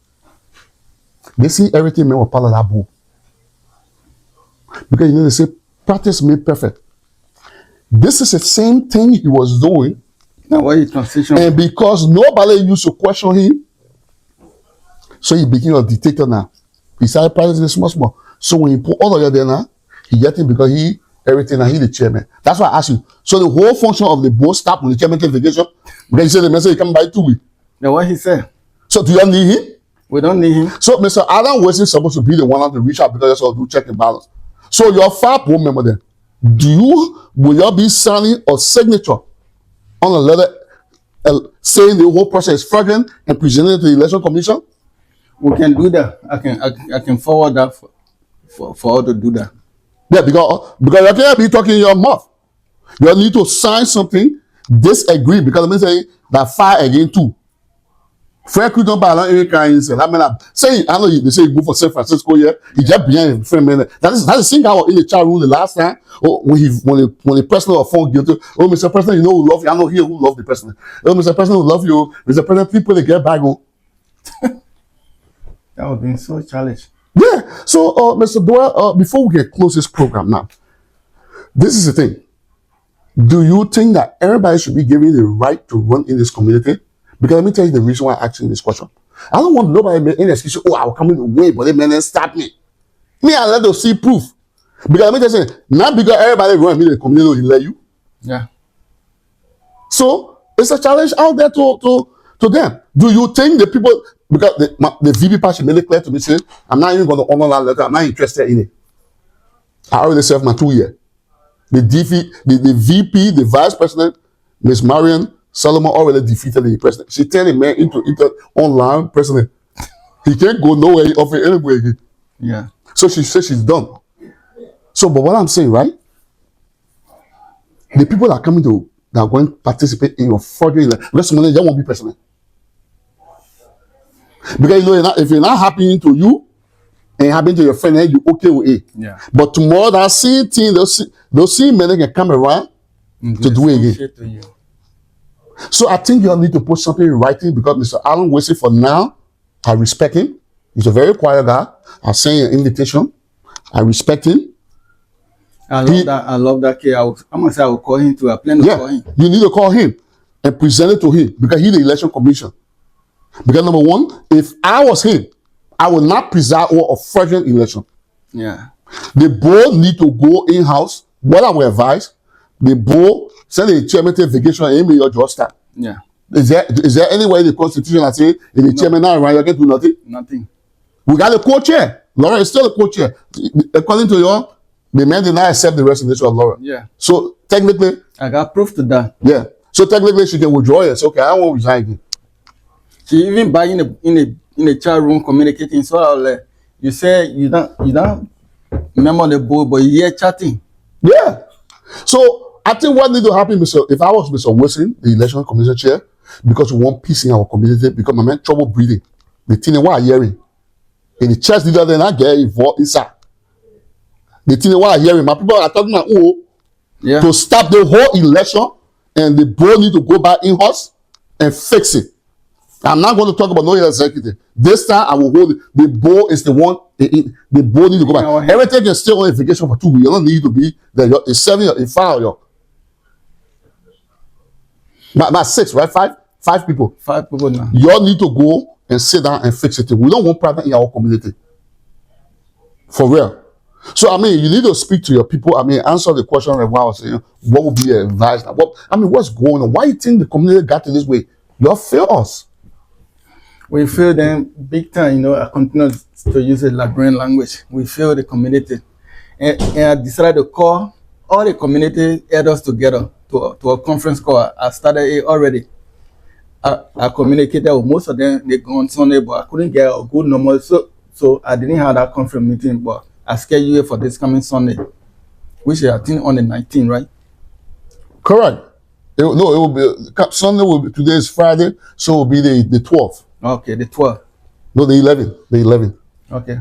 Speaker 1: they see everything made was part of that bull. Because, you know, they say, practice made perfect. This is the same thing he was doing.
Speaker 2: Now, why you transition?
Speaker 1: And because nobody used to question him, so he became a dictator now. He started practicing small. So when he put all of you there now, he get him because he everything and he the chairman. That's why I asked you. So the whole function of the board stopped when the chairman take vacation. Because he said the message come by 2 weeks.
Speaker 2: Now what he said?
Speaker 1: So do you need him?
Speaker 2: We don't need him.
Speaker 1: So Mr. Adam West is supposed to be the one to reach out because that's all do check and balance. So your 5 board member then, will you be signing a signature on a letter saying the whole process is fraudulent and presenting it to the election commission?
Speaker 2: We can do that. I can forward that for all to do that.
Speaker 1: Yeah, because you can't be talking in your mouth. You need to sign something, disagree, because I'm saying that 5 against 2. Fair could not balance any kind of I mean, say I know they say you go for San Francisco here. He just behind for a minute. That's the thing I was in the chat room the last time. Oh, when the president was found guilty. Oh, Mr. President, you know who love you. I know here who love the president. Oh, Mr. President, who love you. Mr. President, people they get back on.
Speaker 2: That would be so challenging.
Speaker 1: Yeah. So, Mr. Doyle, before we get close this program now, this is the thing. Do you think that everybody should be given the right to run in this community? Because let me tell you the reason why I'm asking this question. I don't want nobody make any excuse. Oh, I will come in the way, but they may not stop me. Me, I let them see proof. Because let me tell you, not because everybody run in the community will let you.
Speaker 2: Yeah.
Speaker 1: So it's a challenge out there to them. Do you think the people, because the VP party made it clear to me, saying, I'm not even going to honor that letter. I'm not interested in it. I already served my 2 years. The VP, the vice president, Ms. Marion Solomon already defeated the president. She turned the man into online president. He can't go nowhere off it anyway again.
Speaker 2: Yeah.
Speaker 1: So she said she's done. So, but what I'm saying, right? The people that are coming to that are going to participate in your fraudulent because money they won't be president. Because you know, if you're not happening to you and happening to your friend, then you okay with it.
Speaker 2: Yeah.
Speaker 1: But tomorrow that same thing, those same men can come around to do it again. So I think you all need to put something in writing because Mr. Alan Wesley, for now, I respect him. He's a very quiet guy. I sent an invitation. I respect him.
Speaker 2: I love that kid. I will call him too. I plan to call him.
Speaker 1: You need to call him and present it to him because he's the election commission. Because number one, if I was him, I would not preside over a fraudulent election.
Speaker 2: Yeah.
Speaker 1: The board need to go in-house. What I would advise, the board send the chairman take vacation and maybe your job start.
Speaker 2: Yeah.
Speaker 1: Is there any way in the constitution that say if the chairman not around, you can do nothing?
Speaker 2: Nothing.
Speaker 1: We got a co-chair. Laura is still a co-chair. According to your, the man did not accept the resignation of Laura.
Speaker 2: Yeah.
Speaker 1: So technically,
Speaker 2: I got proof to that.
Speaker 1: Yeah. So technically, she can withdraw it. So okay, I won't resign again.
Speaker 2: She even by in a chat room communicating. So I was like, you say you don't remember the board, but you're chatting.
Speaker 1: Yeah. So I think what need to happen, if I was Mr. Wilson, the election commission chair, because we want peace in our community, because my man trouble breathing. The thing what I hearing. And the church leader then I get involved inside. The thing what I hearing, my people are talking about to stop the whole election, and the board need to go back in-house and fix it. I'm not going to talk about no executive. This time I will hold it. The board is the one. The board need to go back. Everything can stay on vacation for 2 weeks. You don't need to be there. It's 7 in 5 y'all. About 6, right? 5 people.
Speaker 2: 5 people now.
Speaker 1: Y'all need to go and sit down and fix it. We don't want problem in our community. For real. So I mean, you need to speak to your people. I mean, answer the question like what I was saying. What would be your advice? What's going on? Why you think the community got to this way? You all fail us.
Speaker 2: We feel them big time, you know. I continue to use the Liberian language. We feel the community. And I decided to call all the community elders together to a conference call. I started it already. I communicated with most of them. They go on Sunday, but I couldn't get a good number. So I didn't have that conference meeting, but I scheduled it for this coming Sunday, which is I think on the 19th, right?
Speaker 1: Correct. It will be Sunday. Today is Friday, so it will be the 12th.
Speaker 2: Okay, the 12th.
Speaker 1: No, the 11th. The 11th.
Speaker 2: Okay.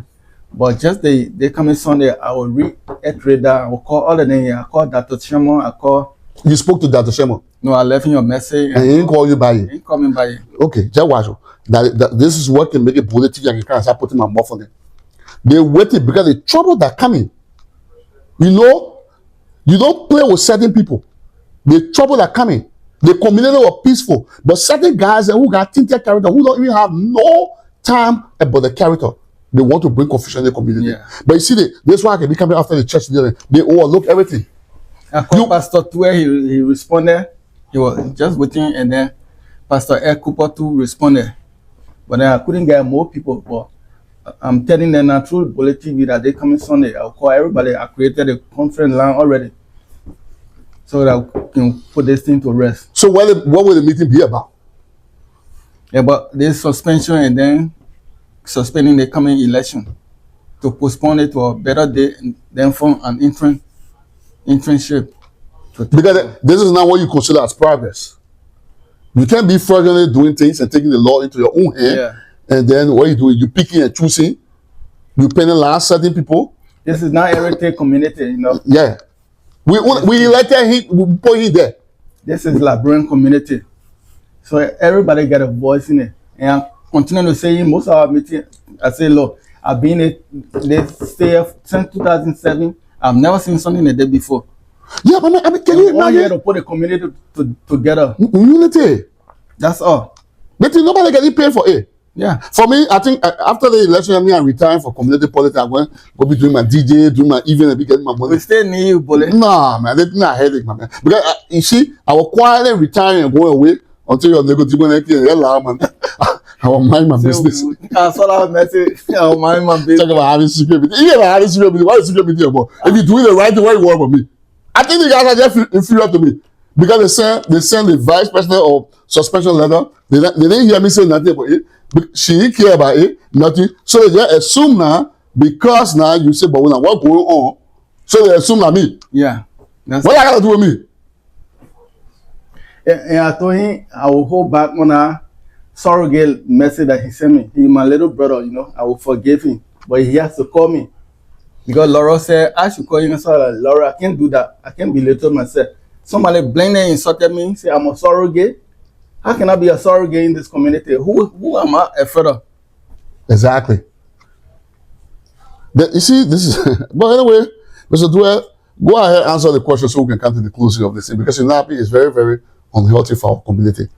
Speaker 2: But just the coming Sunday, I will reiterate that. I will call all the names. I call Dr. Shemo. I call.
Speaker 1: You spoke to Dr. Shemo?
Speaker 2: No, I left him your message.
Speaker 1: And he didn't call you by it?
Speaker 2: He didn't call me by it.
Speaker 1: Okay, just watch. That this is what can make it Bollitv and you can't start putting my mouth on it. They waited because the trouble that coming. You know, you don't play with certain people. The trouble that coming. The community was peaceful. But certain guys who got tinted character, who don't even have no time about the character, they want to bring confusion in the community.
Speaker 2: Yeah.
Speaker 1: But you see, this one can be coming after the church. They overlook everything.
Speaker 2: I called Pastor Tue, he responded. He was just waiting, and then Pastor Ed Cooper too responded. But then I couldn't get more people. But I'm telling them now through Bollitv that they coming Sunday. I'll call everybody. I created a conference line already, so that we can put this thing to rest.
Speaker 1: So what will the meeting be about?
Speaker 2: Yeah, but this suspension and then suspending the coming election to postpone it to a better day and then form an internship.
Speaker 1: Because this is not what you consider as progress. You can't be fraudulently doing things and taking the law into your own hand.
Speaker 2: Yeah.
Speaker 1: And then what you do, you picking and choosing. You penalize certain people.
Speaker 2: This is not everything community, you know.
Speaker 1: Yeah. We elected him, we put him there.
Speaker 2: This is Liberian community. So everybody got a voice in it. And I continue to say in most of our meetings, I say, look, I've been in this stay since 2007. I've never seen something like that before.
Speaker 1: Yeah, but I mean can you
Speaker 2: All here
Speaker 1: imagine?
Speaker 2: to put the community together.
Speaker 1: Unity.
Speaker 2: That's all.
Speaker 1: But nobody getting paid for it.
Speaker 2: Yeah.
Speaker 1: For me, I think after the election, I'm retiring for community politics. I'm going to go be doing my DJ, doing my event, and be getting my money.
Speaker 2: We still need you, Bollietv.
Speaker 1: Nah, man, that's not headache, man. Because you see, I will quietly retire and go away until you're negotiating anything. I will mind my business.
Speaker 2: I saw that message. I will mind my business.
Speaker 1: Talk about having secret meeting. Yeah, having secret meeting. Why is secret meeting about? If you're doing the right thing, why you worry about me? I think the guys are just inferior to me because they send the vice president of suspension letter. They didn't hear me say nothing about it. She didn't care about it, nothing. So they just assume now because now you say, but now what's going on? So they assume that me.
Speaker 2: Yeah.
Speaker 1: What I gotta do with me?
Speaker 2: And I told him I will hold back on a surrogate message that he sent me. He's my little brother, you know. I will forgive him, but he has to call me because Laura said I should call him. So like, Laura, I can't do that. I can't be little myself. Somebody blindly insulted me, say I'm a surrogate. How can I be a surrogate in this community? Who am I afraid of?
Speaker 1: Exactly. You see, this is. But anyway, Mr. Dwell, go ahead and answer the question so we can come to the closing of this thing because UNAPI is very, very unhealthy for our community.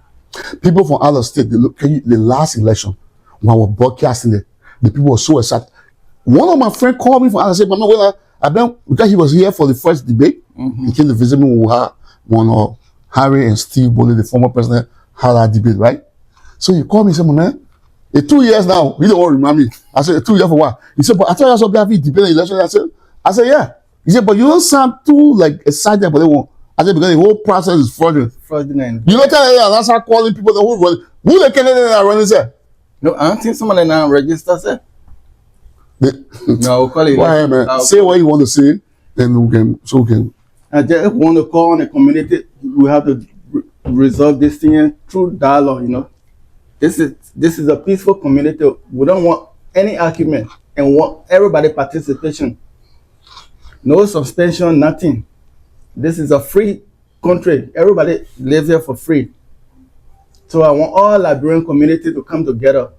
Speaker 1: People from other states, the last election when I was broadcasting it, the people were so excited. One of my friends called me from other states, because he was here for the first debate. He came to visit me when Harry and Steve Bollietv, the former president, had that debate, right? So he called me and said, man, in 2 years now, you don't want to remind me. I said, 2 years for what? He said, but I thought you saw BFV debate election. I said, yeah. He said, but you don't sound too excited about it. I said, because the whole process is fraudulent.
Speaker 2: Fraudulent.
Speaker 1: You don't tell them that's how calling people who the candidate that are running, sir?
Speaker 2: No, I don't think somebody now register, sir. No, we'll call it.
Speaker 1: Go ahead, man. Say what you want to say, then we can.
Speaker 2: I just want to call on the community. We have to resolve this thing through dialogue, you know. This is a peaceful community. We don't want any argument and want everybody participation. No suspension, nothing. This is a free country. Everybody lives here for free. So I want all Liberian community to come together.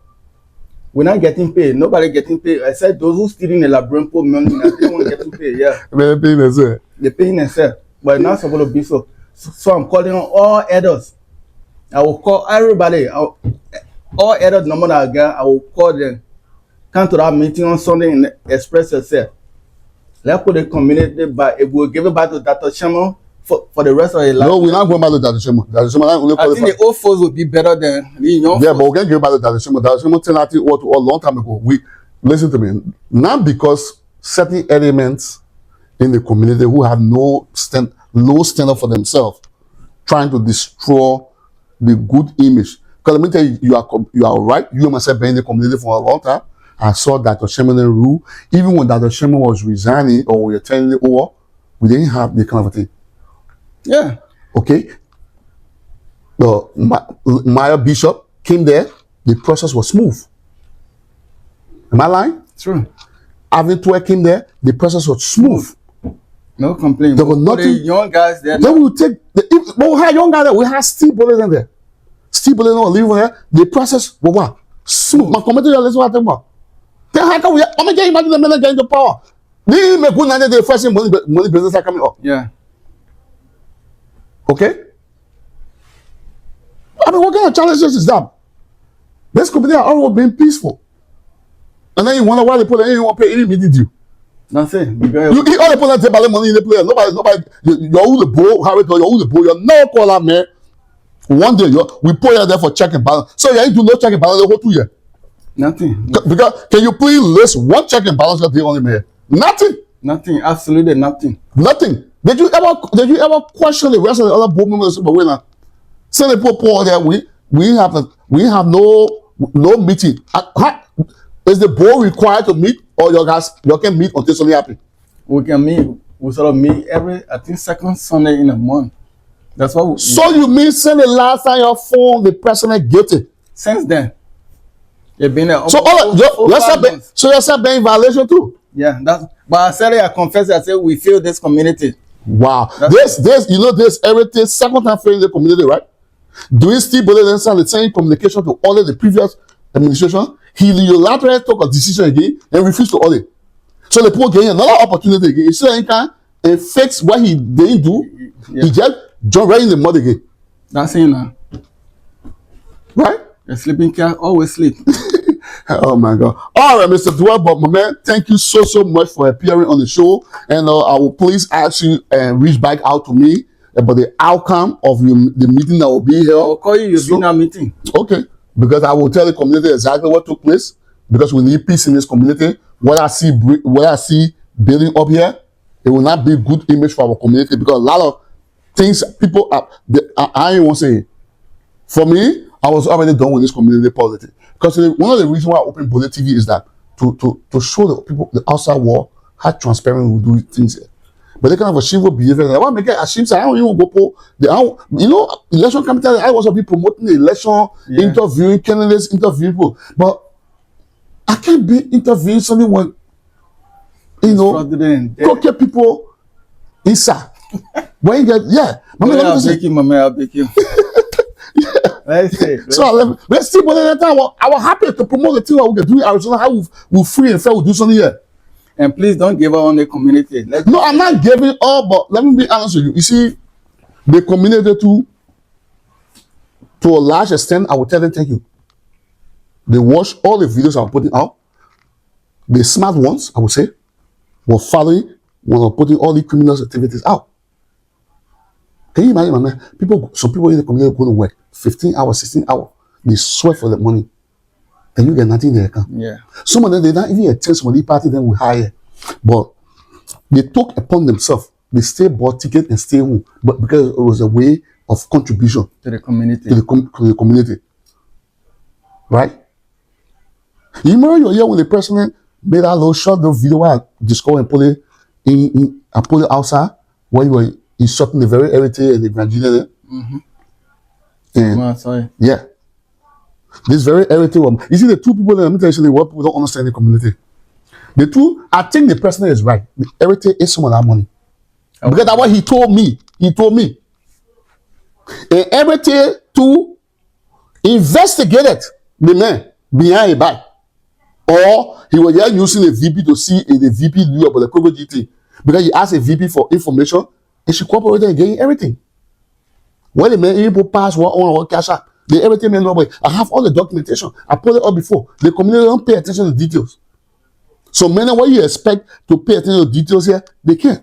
Speaker 2: We're not getting paid. Nobody getting paid. I said those who stealing the Liberian poor money, they won't get paid. Yeah.
Speaker 1: They're paying themselves.
Speaker 2: They're paying themselves. But it's not supposed to be so. So I'm calling on all elders. I will call everybody. All elders, no matter I will call them. Come to that meeting on Sunday and express yourself. Let's put the community back. If we'll give it back to Dr. Sherman for the rest of his life.
Speaker 1: No, we're not going back to Dr. Shema. Dr. Shema only
Speaker 2: I think the old folks will be better than the young
Speaker 1: yeah,
Speaker 2: folks.
Speaker 1: but we can give back to Dr. Shema. Dr. Shema tell that to a long time ago. We listen to me. Not because certain elements in the community who have low standard for themselves, trying to destroy the good image. Because let me tell you, you are right. You myself been in the community for a long time. I saw Dr. Sherman rule. Even when Dr. Sherman was resigning or we were turning it over, we didn't have the kind of thing.
Speaker 2: Yeah.
Speaker 1: Okay. The Maya Bishop came there. The process was smooth. Am I lying?
Speaker 2: True.
Speaker 1: Avin Twe came there. The process was smooth.
Speaker 2: No complaint.
Speaker 1: There was
Speaker 2: For
Speaker 1: nothing.
Speaker 2: the young guys there.
Speaker 1: Then we would take but we had young guys there. We had Steve Bollietv there. Steve Bollietv living there. The process was what? Smooth. My committee, listen what I'm talking about. Then how come I'm gonna imagine the men getting into power? They make good night the first money business are coming up.
Speaker 2: Yeah.
Speaker 1: Okay? I mean, what kind of challenges is that? This committee are all being peaceful. And then you wonder why they put you want to pay any meeting due.
Speaker 2: That's it. Because
Speaker 1: You all the people that take money in the player. Nobody, you're all the bull, Harry, you're all the bull, you're no caller, man. One day we put you there for check and balance. So you ain't do no check and balance the whole 2 years.
Speaker 2: nothing.
Speaker 1: Because can you please list one check and balance that they only made? Nothing.
Speaker 2: Nothing. Absolutely nothing.
Speaker 1: Nothing. Did you ever question the rest of the other board members? But we're not. So they put Paul there. We have no meeting. Is the board required to meet, or you can meet until something happens?
Speaker 2: We can meet. We sort of meet every, I think, second Sunday in a month. That's what.
Speaker 1: So you mean since the last time you phone the person guilty?
Speaker 2: Since then, they've been there.
Speaker 1: So all you're being in violation too.
Speaker 2: Yeah, that's. But I said it. I confess. I said we feel this community.
Speaker 1: Wow. This everything second time failing the community, right? Do you still believe in the same communication to all of the previous administration? He unilaterally took a decision again and refused to audit. So the poor getting another opportunity again. He said he can and fix what he didn't do. Yeah. He just jumped right in the mud again.
Speaker 2: That's it now.
Speaker 1: Right?
Speaker 2: The sleeping cat always sleep.
Speaker 1: Oh my God. All right, Mr. Dwell, but my man, thank you so much for appearing on the show. And I will please ask you and reach back out to me about the outcome of the meeting that will be here.
Speaker 2: I'll call you. You'll be in our meeting.
Speaker 1: Okay. Because I will tell the community exactly what took place. Because we need peace in this community. What I see building up here, it will not be a good image for our community. Because a lot of things people I ain't want to say. For me, I was already done with this community politics. Because one of the reasons why I opened Bollitv is that to show the people, the outside world, how transparent we do things here. But they kind of a shameful behavior. I want to make it ashamed. I don't even go for election committee. I was be promoting the election, interviewing candidates, interviewing people. But I can't be interviewing someone when crooked people inside. When you get
Speaker 2: I'll beg you.
Speaker 1: Let's see. But at that time, I was happy to promote the thing that we can do in Arizona. How we free and fair we do something here.
Speaker 2: And please don't give up on the community.
Speaker 1: No, I'm not giving up, but let me be honest with you. You see, the community to a large extent, I will tell them thank you. They watch all the videos I'm putting out. The smart ones, I would say, were following when I'm putting all the criminal activities out. Can you imagine, my man? Some people in the community go to work 15 hours, 16 hours. They sweat for the money. And you get nothing in their account.
Speaker 2: Yeah.
Speaker 1: Some of them, they don't even attend some of the party then we hire. But they took upon themselves. They stay bought ticket and stay home. But because it was a way of contribution
Speaker 2: to the community.
Speaker 1: To the community. Right? You remember your year when the president made that little short little video where I discovered and put it I put it outside where you were insulting the very heritage and the Virginia.
Speaker 2: Mm-hmm.
Speaker 1: And
Speaker 2: sorry.
Speaker 1: Yeah. This very heritage you see the two people that let me tell you what people don't understand the community. The two, I think the president is right. The heritage is some of that money. Okay. Because that's what he told me. He told me. And heritage to investigate the man behind a back. Or he was just using a VP to see the VP knew about the COVID GT. Because he asked a VP for information and she cooperated and getting everything. When the man even pass one on cash out, the everything man nobody. I have all the documentation. I put it up before. The community don't pay attention to details. So many what you expect to pay attention to details here, they can't.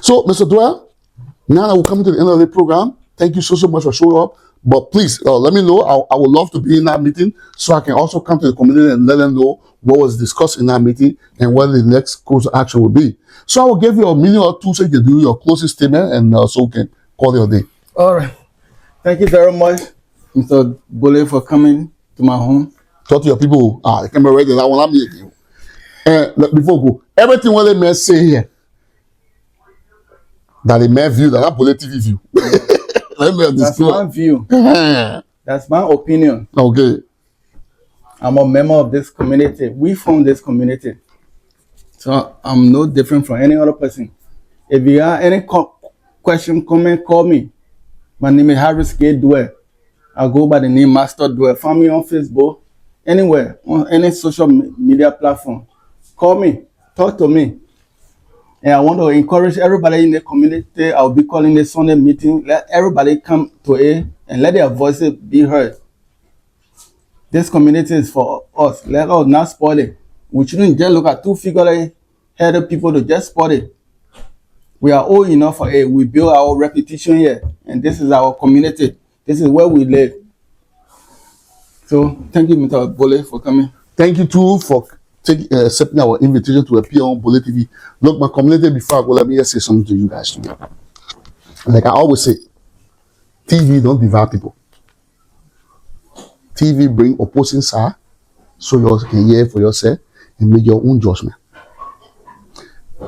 Speaker 1: So, Mr. Doyle, now that we're coming to the end of the program, thank you so much for showing up. But please, let me know. I would love to be in that meeting so I can also come to the community and let them know what was discussed in that meeting and what the next course of action will be. So I will give you a minute or two so you can do your closing statement and so we can call your day.
Speaker 2: All right. Thank you very much, Mr. Bollitv, for coming to my home.
Speaker 1: Talk to your people. The camera ready. That one I'm here. And before we go, everything what they may say here, that they may view, that Bollitv view.
Speaker 2: That's my view. That's my opinion.
Speaker 1: Okay.
Speaker 2: I'm a member of this community. We form this community. So I'm no different from any other person. If you have any question, comment, call me. My name is Harris K. Dwell. I go by the name Master Dwell. Find me on Facebook, anywhere, on any social media platform. Call me, talk to me. And I want to encourage everybody in the community. I'll be calling the Sunday meeting. Let everybody come to it and let their voices be heard. This community is for us. Let us not spoil it. We shouldn't just look at two figure-headed people to just spoil it. We are old enough for it. We build our reputation here. And this is our community. This is where we live. So thank you, Mr. Bollitv, for coming.
Speaker 1: Thank you too for accepting our invitation to appear on Bollietv. Look, my community, before I go, let me just say something to you guys too. Like I always say, TV don't divide people. TV bring opposing side so you can hear for yourself and make your own judgment.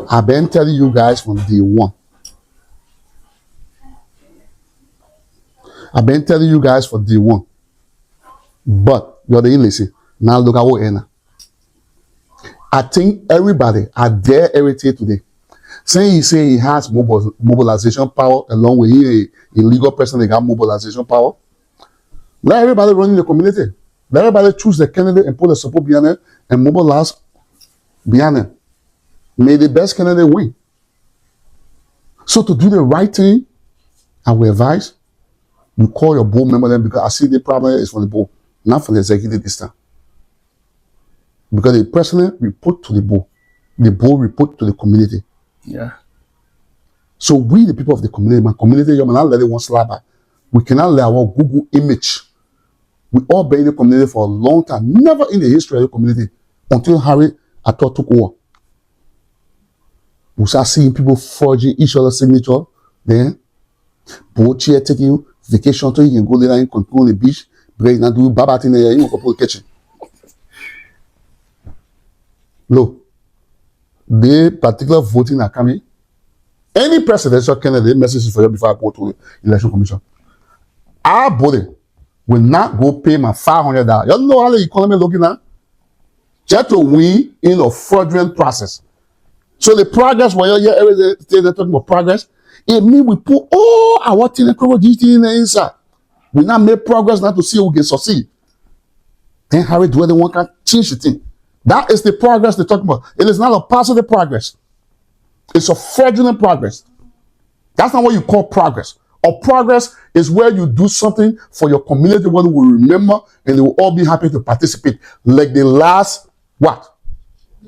Speaker 1: I've been telling you guys from day one. I've been telling you guys for day one. But you're the illiteracy. Now look at what end. I think everybody at their heritage today, saying he say he has mobilization power along with he a legal person, they got mobilization power. Let everybody run in the community. Let everybody choose the candidate and put the support behind it and mobilize behind it. May the best candidate win. So to do the right thing, I will advise you call your board member then, because I see the problem is from the board, not from the executive this time. Because the president report to the board report to the community.
Speaker 2: Yeah.
Speaker 1: So we, the people of the community, my community, you cannot let it one slap by. We cannot let our Google image. We all been in the community for a long time, never in the history of the community until Harry Ato took over. We start seeing people forging each other's signature. Then, boat chair taking you vacation so you can go there and control the beach. Because you not do baba thing there, you can put the kitchen. Look, the particular voting are coming. Any presidential candidate messages for you before I go to the election commission. Our body will not go pay my $500. You know how the economy looking at? Just to win in a fraudulent process. So the progress, when you hear every day they're talking about progress, it means we put all our thing in the inside. We not make progress not to see who can succeed. Then Harry do the one can change the thing. That is the progress they're talking about. It is not a positive progress. It's a fraudulent progress. That's not what you call progress. Or progress is where you do something for your community, one will remember, and they will all be happy to participate. Like the last,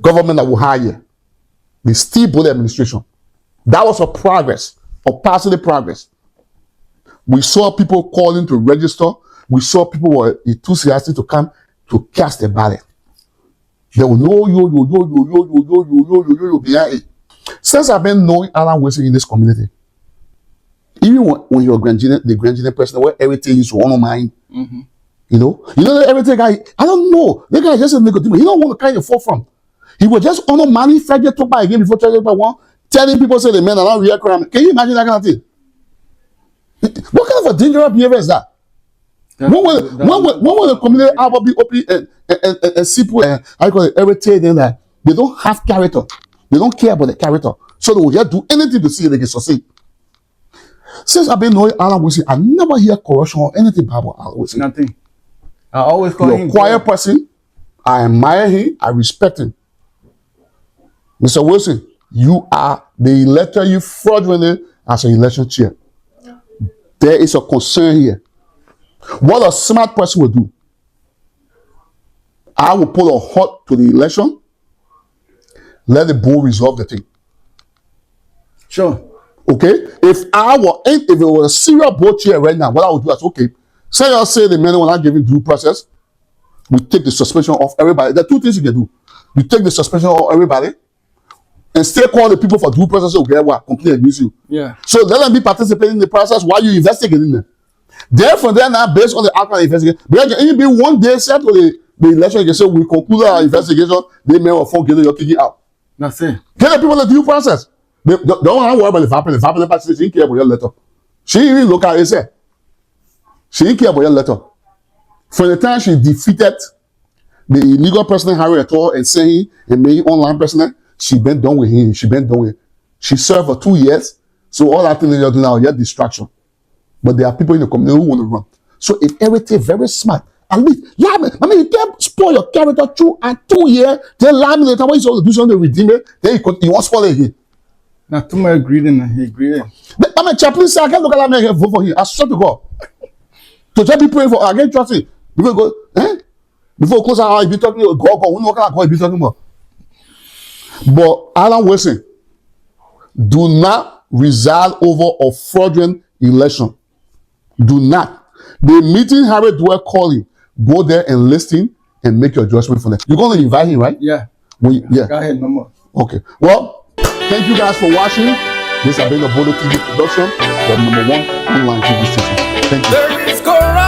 Speaker 1: government that will hire, the Steve Bollietv administration. That was a progress, a positive progress. We saw people calling to register. We saw people were enthusiastic to come to cast a ballot. There was no yo behind it. Since I've been knowing Alan Wilson in this community, even when you're the grandchildren person, where everything is one of mine, you know everything I don't know. The guy just a Nicodemus. He don't want to kind of fall from. He was just on a money figure took by again before by one, telling people say the men are not real crime. Can you imagine that kind of thing? What kind of a dangerous behavior is that? When will the community album be open and simple and I call it everything then that they don't have character. They don't care about the character. So they will just do anything to see if they can succeed. Since I've been knowing Alan Wilson, I never hear corruption or anything about Alan Wilson.
Speaker 2: Nothing. I always call him
Speaker 1: a quiet person. I admire him. I respect him. Mr. Wilson, you are the elected you fraudulently as an election chair. There is a concern here. What a smart person will do. I will put a halt to the election let the board resolve the thing.
Speaker 2: Sure.
Speaker 1: Okay? If it was a serious board chair right now, what I would do is, okay, say the man will not giving due process, we take the suspension of everybody. There are two things you can do. You take the suspension of everybody and still call the people for due process, okay, what complain against you.
Speaker 2: Yeah.
Speaker 1: So let them be participating in the process while you investigating them. Therefore, then now based on the outcome of the investigation, because it can be one day set to the election, you can say we conclude our investigation, they may or phone get your kicking out.
Speaker 2: That's it.
Speaker 1: Get the people the due process. They don't worry about the family. The family she didn't care about your letter. She even look at it say. She didn't care about your letter. From the time she defeated the illegal president Harry at all and saying and made online president, she been done with him. She served for 2 years. So all that thing they're doing now, you're distraction. But there are people in the community who want to run. So if everything very smart, at least lie me. I mean, you can't spoil your character through and 2 years. Then lie me later when you do something to redeem it. Then you want to spoil it again.
Speaker 2: Now too much greeting. He greeting.
Speaker 1: But I mean, chaplain say I can't look at me and vote for him. I swear to God. To just be praying for. I can't trust him. Before go, before close out, I be talking. God, we know what kind of God be talking about. But Alan Wilson, do not reside over a fraudulent election. Do not. The meeting Harry Dwyer calling, go there and listen and make your judgment for them. You're going to invite him, right?
Speaker 2: Yeah.
Speaker 1: Yeah.
Speaker 2: Go ahead, no more.
Speaker 1: Okay. Well, thank you guys for watching. This has been a Bollitv production, the #1 online TV station. Thank you.